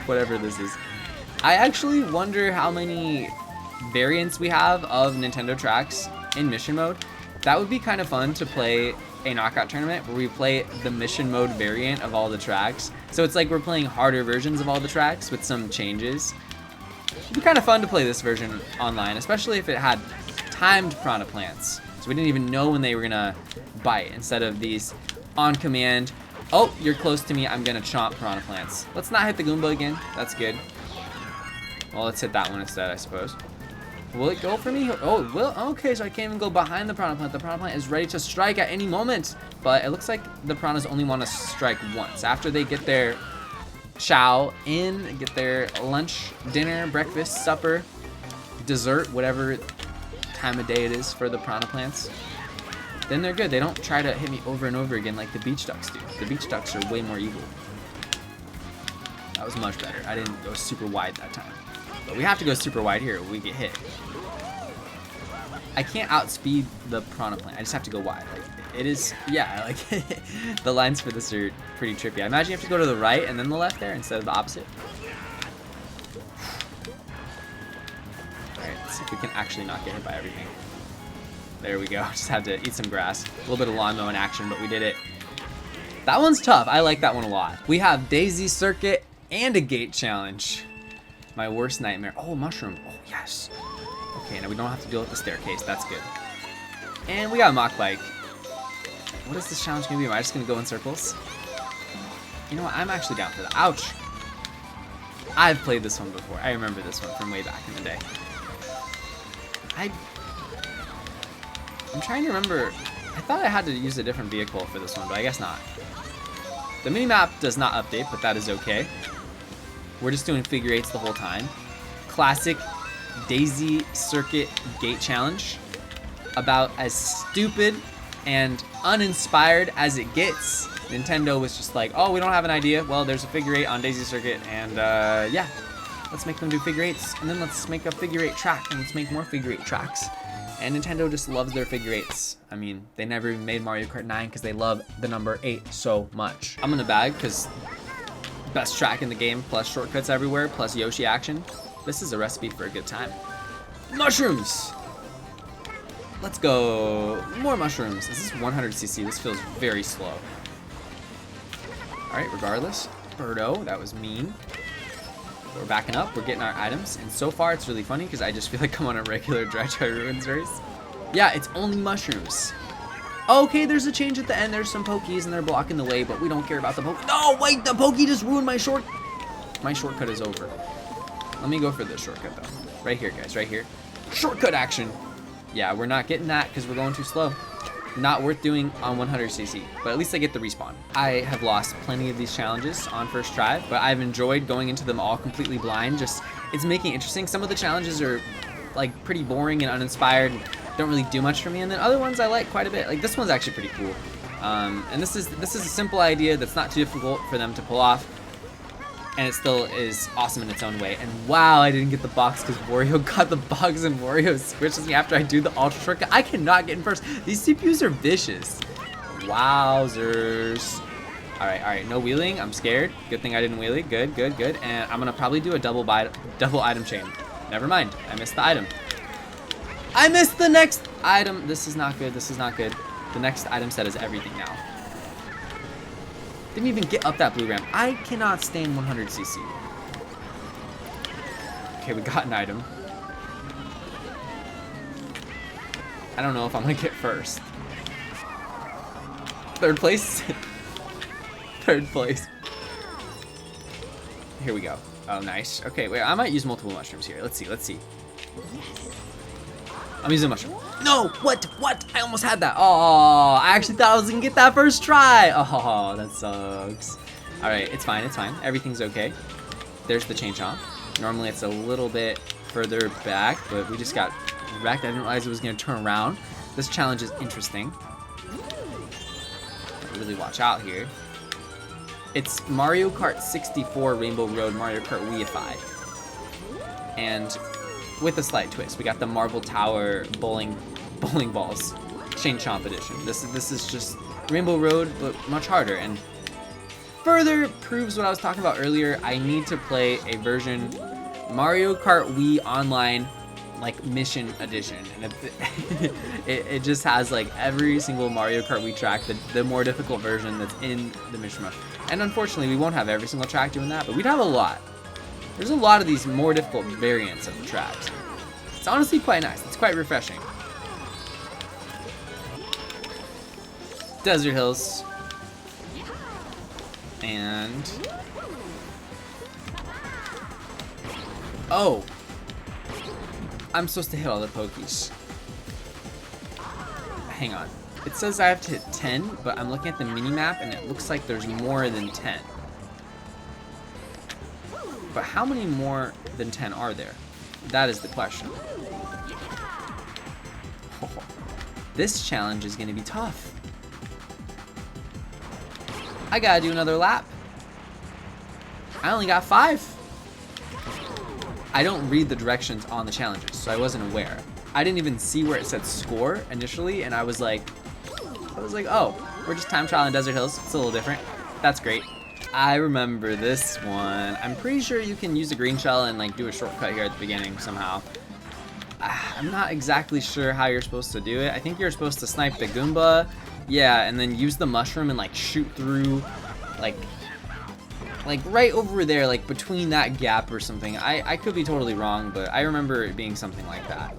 whatever this is. I actually wonder how many variants we have of Nintendo tracks in mission mode. That would be kind of fun to play a knockout tournament where we play the mission mode variant of all the tracks. So it's like we're playing harder versions of all the tracks with some changes. It'd be kind of fun to play this version online, especially if it had timed piranha plants. So we didn't even know when they were gonna bite, instead of these on command, oh, you're close to me, I'm gonna chomp piranha plants. Let's not hit the Goomba again. That's good. Well, let's hit that one instead, I suppose. Will it go for me? Oh, it will. Okay, so I can't even go behind the piranha plant. The piranha plant is ready to strike at any moment. But it looks like the piranhas only want to strike once. After they get their chow in, get their lunch, dinner, breakfast, supper, dessert, whatever time of day it is for the piranha plants. then they're good. They don't try to hit me over and over again like the beach ducks do. The beach ducks are way more evil. That was much better. I didn't go super wide that time. But we have to go super wide here or we get hit. I can't outspeed the piranha plant. I just have to go wide. Like, it is, yeah, like the lines for this are pretty trippy. I imagine you have to go to the right and then the left there instead of the opposite. Alright, let's see if we can actually not get hit by everything. There we go. Just had to eat some grass. A little bit of lawn mowing action, but we did it. That one's tough. I like that one a lot. We have Daisy Circuit and a gate challenge. My worst nightmare. Oh, mushroom. Oh, yes. Okay, now we don't have to deal with the staircase. That's good. And we got a mock bike. What is this challenge gonna be? Am I just gonna go in circles? You know what? I'm actually down for that. Ouch. I've played this one before. I remember this one from way back in the day. I'm trying to remember. I thought I had to use a different vehicle for this one, but I guess not. The minimap does not update, but that is okay. We're just doing figure eights the whole time. Classic Daisy Circuit Gate Challenge. About as stupid and uninspired as it gets. Nintendo was just like, oh, we don't have an idea. Well, there's a figure eight on Daisy Circuit, and yeah, let's make them do figure eights, and then let's make a figure eight track, and let's make more figure eight tracks. And Nintendo just loves their figure eights. I mean, they never even made Mario Kart 9 because they love the number 8 so much. I'm in the bag because best track in the game, plus shortcuts everywhere, plus Yoshi action. This is a recipe for a good time. Mushrooms! Let's go. More mushrooms. This is 100cc. This feels very slow. Alright, regardless. Birdo, that was mean. We're backing up, we're getting our items, and so far it's really funny because I just feel like I'm on a regular Dry Dry Ruins race. Yeah, it's only mushrooms. Okay, there's a change at the end. There's some pokies and they're blocking the way, but we don't care about the poke. No, wait, the pokey just ruined my short. My shortcut is over. Let me go for this shortcut though. Right here, guys, right here. Shortcut action. Yeah, we're not getting that because we're going too slow. Not worth doing on 100cc, but at least I get the respawn. I have lost plenty of these challenges on first try, but I've enjoyed going into them all completely blind. Just, it's making it interesting. Some of the challenges are like pretty boring and uninspired and don't really do much for me, and then other ones I like quite a bit. Like this one's actually pretty cool. And this is a simple idea that's not too difficult for them to pull off, and it still is awesome in its own way. And wow, I didn't get the box because Wario got the box and Wario squishes me after I do the ultra shortcut. I cannot get in first. These CPUs are vicious. Wowzers. All right, no wheeling. I'm scared. Good thing I didn't wheelie. Good. And I'm gonna probably do a double item chain. Never mind, I missed the item. I missed the next item. This is not good, this is not good. The next item set is everything now. Didn't even get up that blue ramp. I cannot stand 100cc. Okay, we got an item. I don't know if I'm gonna get first. Third place. Third place. Here we go. Oh, nice. Okay, wait, I might use multiple mushrooms here. Let's see. I'm using a mushroom. No, what? I almost had that. Oh, I actually thought I was gonna get that first try. Oh, that sucks. All right, it's fine. Everything's okay. There's the chain chomp. Normally it's a little bit further back, but we just got wrecked. I didn't realize it was gonna turn around. This challenge is interesting. Really watch out here. It's Mario Kart 64 Rainbow Road Mario Kart Wii-ified. And with a slight twist, we got the Marble Tower bowling balls, Chain Chomp edition. This is just Rainbow Road, but much harder, and further proves what I was talking about earlier. I need to play a version Mario Kart Wii Online, like mission edition, and it just has like every single Mario Kart Wii track, the more difficult version that's in the mission mode. And unfortunately, we won't have every single track doing that, but we'd have a lot. There's a lot of these more difficult variants of the tracks. It's honestly quite nice. It's quite refreshing. Desert Hills. And... oh! I'm supposed to hit all the pokies. Hang on. It says I have to hit 10, but I'm looking at the mini-map and it looks like there's more than 10. But how many more than 10 are there? That is the question. Oh. This challenge is gonna be tough. I gotta do another lap. I only got 5. I don't read the directions on the challenges, so I wasn't aware. I didn't even see where it said score initially, and I was like, oh, we're just time trial in Desert Hills. It's a little different. That's great. I remember this one. I'm pretty sure you can use a green shell and like do a shortcut here at the beginning somehow. I'm not exactly sure how you're supposed to do it. I think you're supposed to snipe the Goomba, yeah, and then use the mushroom and like shoot through, like right over there, like between that gap or something. I could be totally wrong, but I remember it being something like that.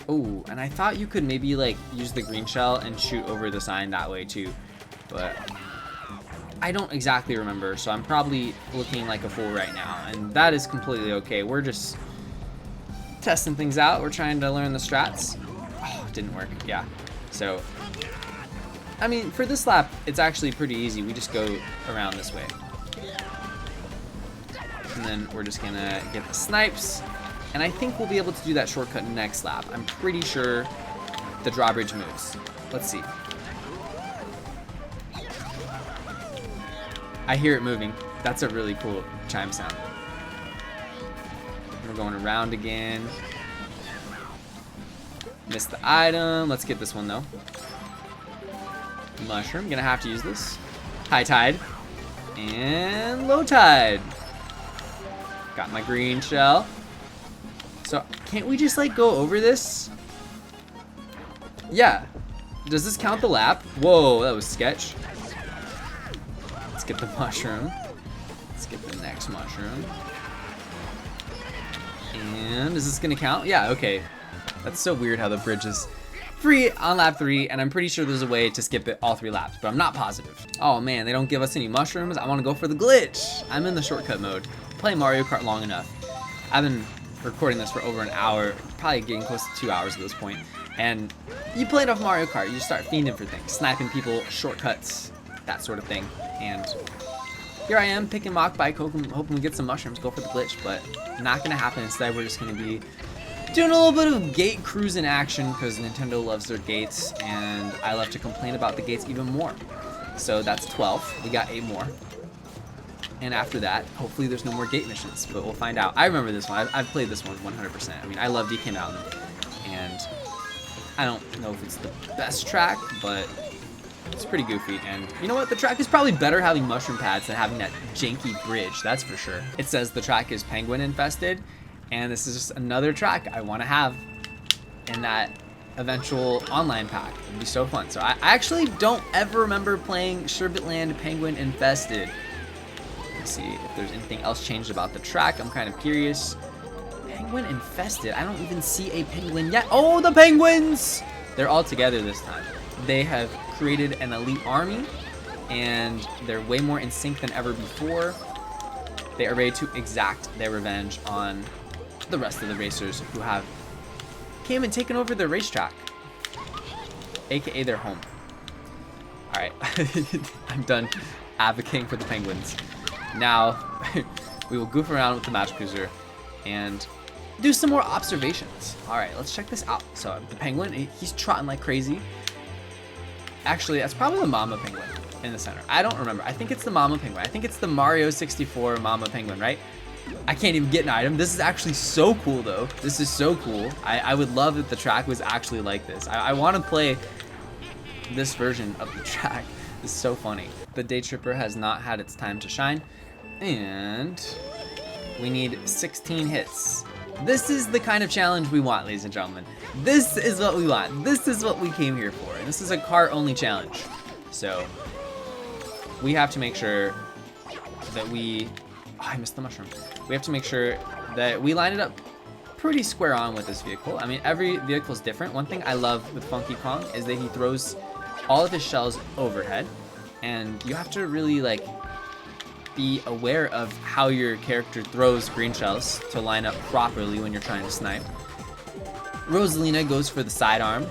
Oh, and I thought you could maybe like use the green shell and shoot over the sign that way too, but I don't exactly remember, so I'm probably looking like a fool right now, and that is completely okay. We're just testing things out. We're trying to learn the strats. Oh, it didn't work. Yeah. So, I mean, for this lap, it's actually pretty easy. We just go around this way. And then we're just gonna get the snipes. And I think we'll be able to do that shortcut next lap. I'm pretty sure the drawbridge moves. Let's see. I hear it moving. That's a really cool chime sound. We're going around again. Missed the item. Let's get this one though. Mushroom. Gonna have to use this. High tide. And low tide. Got my green shell. So can't we just like go over this? Yeah. Does this count the lap? Whoa, that was sketch. Let's get the mushroom. Let's get the next mushroom. And is this gonna count? Yeah, okay. That's so weird how the bridge is free on lap 3, and I'm pretty sure there's a way to skip it all 3 laps, but I'm not positive. Oh man, they don't give us any mushrooms. I wanna go for the glitch. I'm in the shortcut mode. Play Mario Kart long enough. I've been recording this for over an hour, probably getting close to 2 hours at this point. And you play enough Mario Kart, you start fiending for things, sniping people, shortcuts, that sort of thing. And here I am, picking mock bike, hoping we get some mushrooms, go for the glitch, but not gonna happen. Instead, we're just gonna be doing a little bit of gate cruising action because Nintendo loves their gates, and I love to complain about the gates even more. So that's 12. We got 8 more. And after that, hopefully there's no more gate missions, but we'll find out. I remember this one. I've played this one 100%. I mean, I love DK Mountain, and I don't know if it's the best track, but it's pretty goofy. And you know what? The track is probably better having mushroom pads than having that janky bridge, that's for sure. It says the track is penguin infested, and this is just another track I want to have in that eventual online pack. It'd be so fun. So I actually don't ever remember playing Sherbetland Penguin Infested. Let's see if there's anything else changed about the track. I'm kind of curious. Penguin Infested. I don't even see a penguin yet. Oh, the penguins! They're all together this time. They have created an elite army, and they're way more in sync than ever before. They are ready to exact their revenge on the rest of the racers who have came and taken over their racetrack, aka their home. All right, I'm done advocating for the penguins. Now we will goof around with the Match Cruiser and do some more observations. All right, let's check this out. So the penguin, he's trotting like crazy. Actually, that's probably the mama penguin in the center. I don't remember. I think it's the mama penguin. I think it's the Mario 64 mama penguin, right? I can't even get an item. This is actually so cool, though. This is so cool. I would love if the track was actually like this. I want to play this version of the track. It's so funny. The Day Tripper has not had its time to shine, and we need 16 hits. This is the kind of challenge we want, ladies and gentlemen. This is what we want. This is what we came here for. And this is a cart-only challenge. So we have to make sure that we... Oh, I missed the mushroom. We have to make sure that we line it up pretty square on with this vehicle. I mean, every vehicle is different. One thing I love with Funky Kong is that he throws all of his shells overhead, and you have to really like be aware of how your character throws green shells to line up properly when you're trying to snipe. Rosalina goes for the sidearm.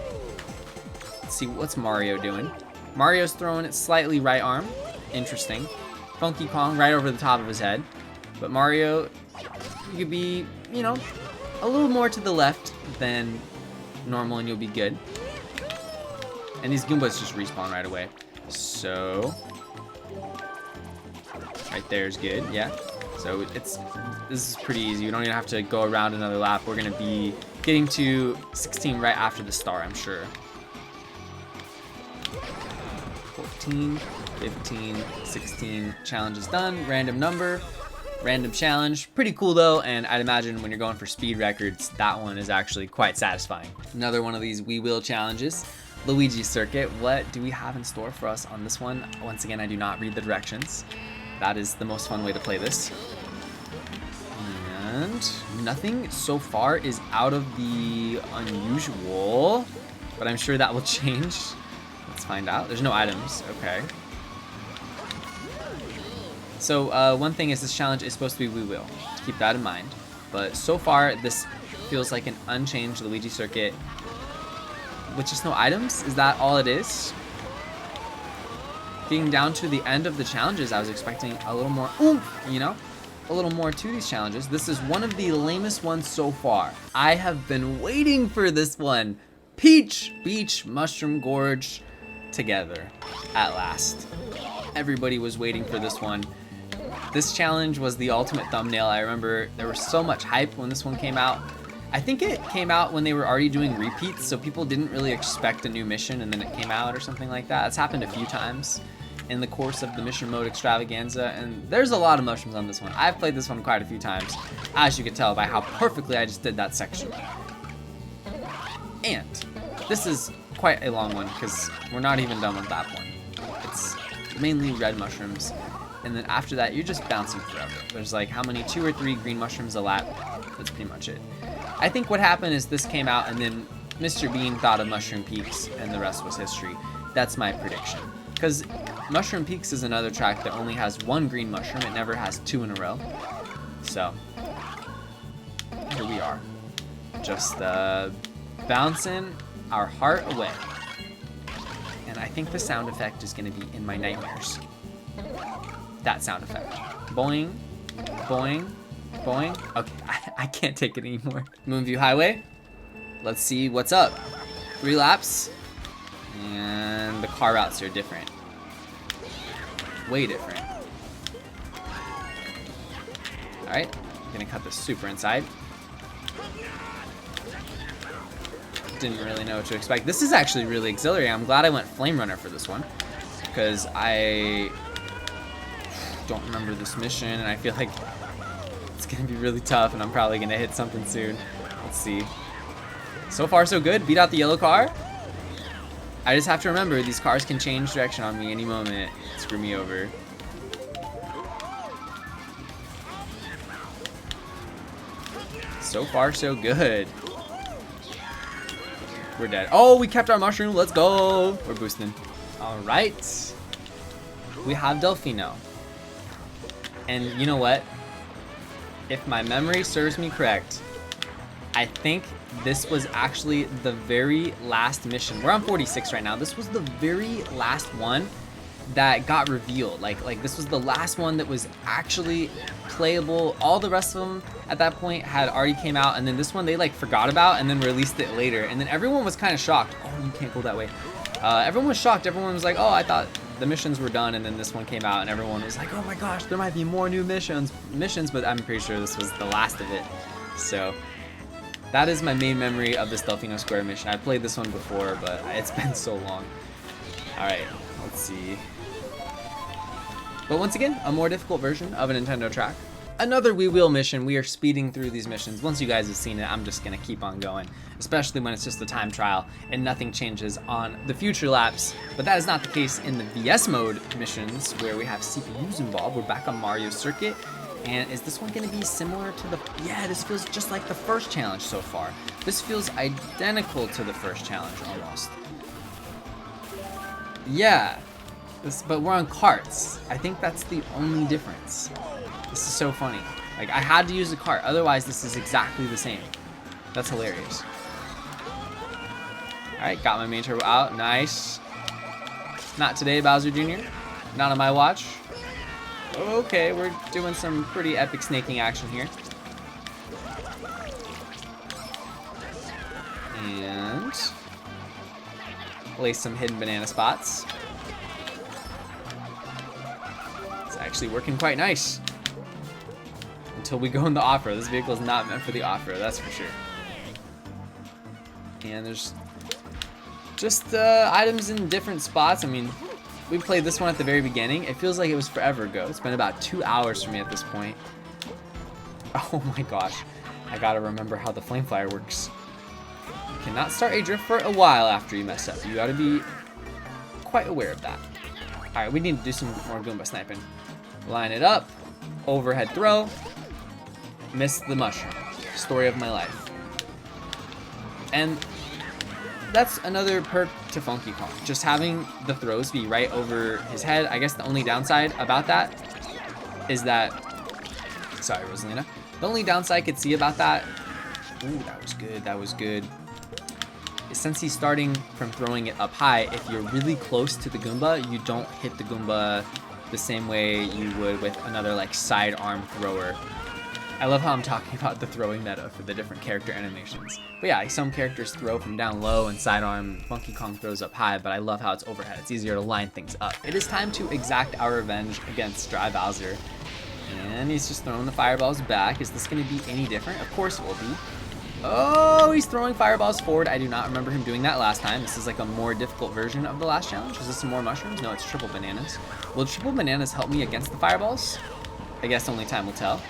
Let's see, what's Mario doing? Mario's throwing it slightly right arm. Interesting. Funky Kong right over the top of his head. But Mario, you could be, you know, a little more to the left than normal and you'll be good. And these Goombas just respawn right away. So, right there is good, yeah. So this is pretty easy. You don't even have to go around another lap. We're gonna be getting to 16 right after the star, I'm sure. 14, 15, 16, challenge is done. Random number, random challenge. Pretty cool though, and I'd imagine when you're going for speed records, that one is actually quite satisfying. Another one of these We Will challenges. Luigi Circuit. What do we have in store for us on this one? Once again, I do not read the directions. That is the most fun way to play this. And nothing so far is out of the unusual, but I'm sure that will change. Let's find out. There's no items. Okay. So one thing is this challenge is supposed to be We Will. Keep that in mind. But so far, this feels like an unchanged Luigi Circuit with just no items. Is that all it is? Getting down to the end of the challenges, I was expecting a little more oomph, you know? A little more to these challenges. This is one of the lamest ones so far. I have been waiting for this one. Peach Beach Mushroom Gorge together at last. Everybody was waiting for this one. This challenge was the ultimate thumbnail. I remember there was so much hype when this one came out. I think it came out when they were already doing repeats, so people didn't really expect a new mission and then it came out or something like that. It's happened a few times in the course of the mission mode extravaganza, and there's a lot of mushrooms on this one. I've played this one quite a few times, as you can tell by how perfectly I just did that section. And this is quite a long one because we're not even done with that one. It's mainly red mushrooms, and then after that you're just bouncing forever. There's like how many, 2 or 3 green mushrooms a lap. That's pretty much it. I think what happened is this came out and then Mr. Bean thought of Mushroom Peaks and the rest was history. That's my prediction. Because Mushroom Peaks is another track that only has 1 green mushroom. It never has 2 in a row. So, here we are. Just bouncing our heart away. And I think the sound effect is going to be in my nightmares. That sound effect. Boing, boing, boing. Okay, I can't take it anymore. Moonview Highway. Let's see what's up. 3 laps. And the car routes are different. Way different. Alright, I'm gonna cut this super inside. Didn't really know what to expect. This is actually really exhilarating. I'm glad I went Flame Runner for this one, because I don't remember this mission and I feel like it's gonna be really tough and I'm probably gonna hit something soon. Let's see. So far so good. Beat out the yellow car. I just have to remember these cars can change direction on me any moment. Screw me over. So far so good. We're dead. Oh, we kept our mushroom. Let's go. We're boosting. All right. We have Delfino. And you know what? If my memory serves me correct, I think this was actually the very last mission. We're on 46 right now. This was the very last one that got revealed. Like this was the last one that was actually playable. All the rest of them at that point had already came out, and then this one they like forgot about and then released it later. And then everyone was kind of shocked. Oh, you can't go that way. Everyone was shocked. Everyone was like, oh, I thought the missions were done, and then this one came out and everyone was like, oh my gosh, there might be more new missions, but I'm pretty sure this was the last of it. So that is my main memory of this Delfino Square mission. I played this one before, but it's been so long. Alright, let's see. But once again, a more difficult version of a Nintendo track. Another We Will mission. We are speeding through these missions. Once you guys have seen it, I'm just gonna keep on going, especially when it's just a time trial and nothing changes on the future laps. But that is not the case in the VS mode missions where we have CPUs involved. We're back on Mario Circuit. And is this one going to be similar to the... Yeah, this feels just like the first challenge so far. This feels identical to the first challenge, almost. Yeah. But we're on carts. I think that's the only difference. This is so funny. Like, I had to use a cart. Otherwise, this is exactly the same. That's hilarious. Alright, got my main turbo out. Nice. Not today, Bowser Jr. Not on my watch. Okay, we're doing some pretty epic snaking action here. And Place some hidden banana spots. It's actually working quite nice. Until we go in the off-road. This vehicle is not meant for the off-road, that's for sure. And there's just items in different spots. I mean, we played this one at the very beginning. It feels like it was forever ago. It's been about 2 hours for me at this point. Oh my gosh. I gotta remember how the flame flyer works. You cannot start a drift for a while after you mess up. You gotta be quite aware of that. Alright, we need to do some more Goomba sniping. Line it up. Overhead throw. Miss the mushroom. Story of my life. And that's another perk to Funky Kong. Just having the throws be right over his head. I guess the only downside about that is that... Sorry, Rosalina. The only downside I could see about that... Ooh, that was good. That was good. Since he's starting from throwing it up high, if you're really close to the Goomba, you don't hit the Goomba the same way you would with another like sidearm thrower. I love how I'm talking about the throwing meta for the different character animations. But yeah, some characters throw from down low and sidearm. Funky Kong throws up high, but I love how it's overhead. It's easier to line things up. It is time to exact our revenge against Dry Bowser. And he's just throwing the fireballs back. Is this going to be any different? Of course it will be. Oh, he's throwing fireballs forward. I do not remember him doing that last time. This is like a more difficult version of the last challenge. Was this some more mushrooms? No, it's triple bananas. Will triple bananas help me against the fireballs? I guess only time will tell.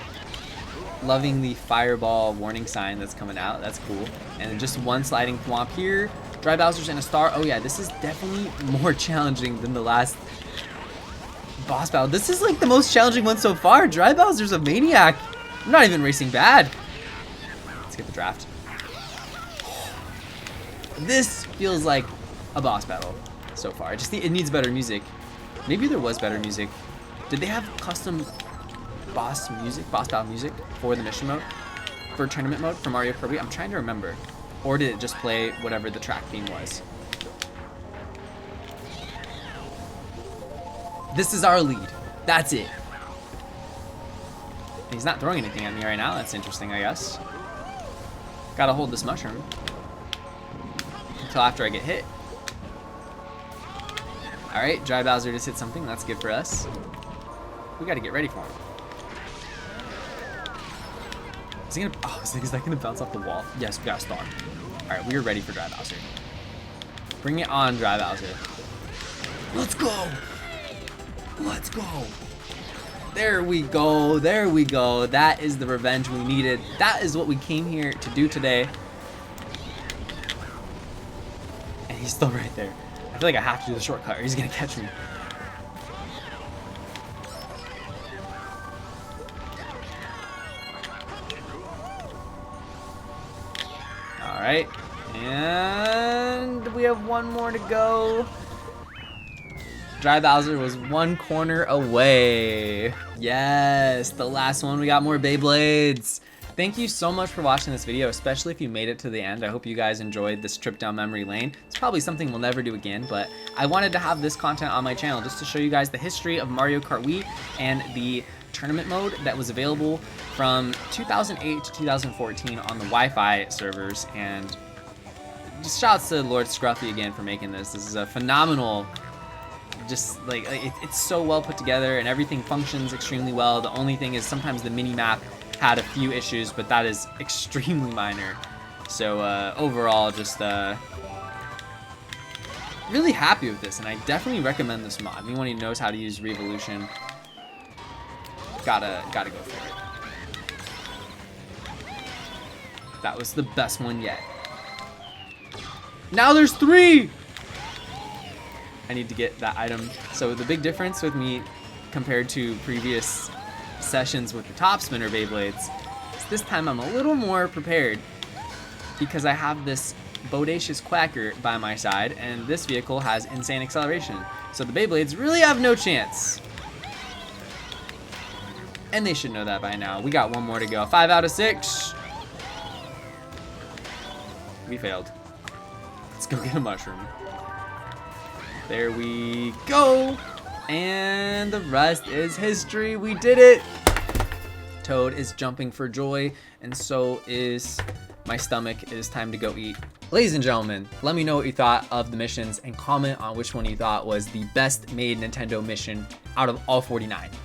Loving the fireball warning sign that's coming out. That's cool. And just one sliding thwomp here. Dry Bowser's in a star. Oh yeah, this is definitely more challenging than the last boss battle. This is like the most challenging one so far. Dry Bowser's a maniac. I'm not even racing bad. Let's get the draft. This feels like a boss battle so far. It needs better music. Maybe there was better music. Did they have custom boss battle music for the mission mode, for tournament mode for Mario Kart Wii? I'm trying to remember. Or did it just play whatever the track theme was? This is our lead. That's it. He's not throwing anything at me right now. That's interesting, I guess. Gotta hold this mushroom until after I get hit. Alright, Dry Bowser just hit something. That's good for us. We gotta get ready for him. Is he gonna... Oh, is that gonna bounce off the wall? Yes, we got a star. Alright, we are ready for Dry Bowser. Bring it on, Dry Bowser. Let's go! Let's go! There we go, there we go. That is the revenge we needed. That is what we came here to do today. And he's still right there. I feel like I have to do the shortcut or he's gonna catch me. Alright, and we have one more to go. Dry Bowser was one corner away. Yes, the last one. We got more Beyblades. Thank you so much for watching this video, especially if you made it to the end. I hope you guys enjoyed this trip down memory lane. It's probably something we'll never do again, but I wanted to have this content on my channel just to show you guys the history of Mario Kart Wii and the tournament mode that was available from 2008 to 2014 on the Wi-Fi servers. And just shouts to Lord Scruffy again for making this. This is a phenomenal, just like it's so well put together and everything functions extremely well. The only thing is sometimes the mini map had a few issues, but that is extremely minor. So overall, just really happy with this, and I definitely recommend this mod. Anyone who knows how to use Revolution, gotta go for it. That was the best one yet. Now there's 3! I need to get that item. So the big difference with me compared to previous sessions with the top spinner Beyblades is this time I'm a little more prepared because I have this bodacious quacker by my side and this vehicle has insane acceleration. So the Beyblades really have no chance. And they should know that by now. We got one more to go. 5 out of 6. We failed. Let's go get a mushroom. There we go. And the rest is history. We did it. Toad is jumping for joy, and so is my stomach. It is time to go eat. Ladies and gentlemen, let me know what you thought of the missions and comment on which one you thought was the best made Nintendo mission out of all 49.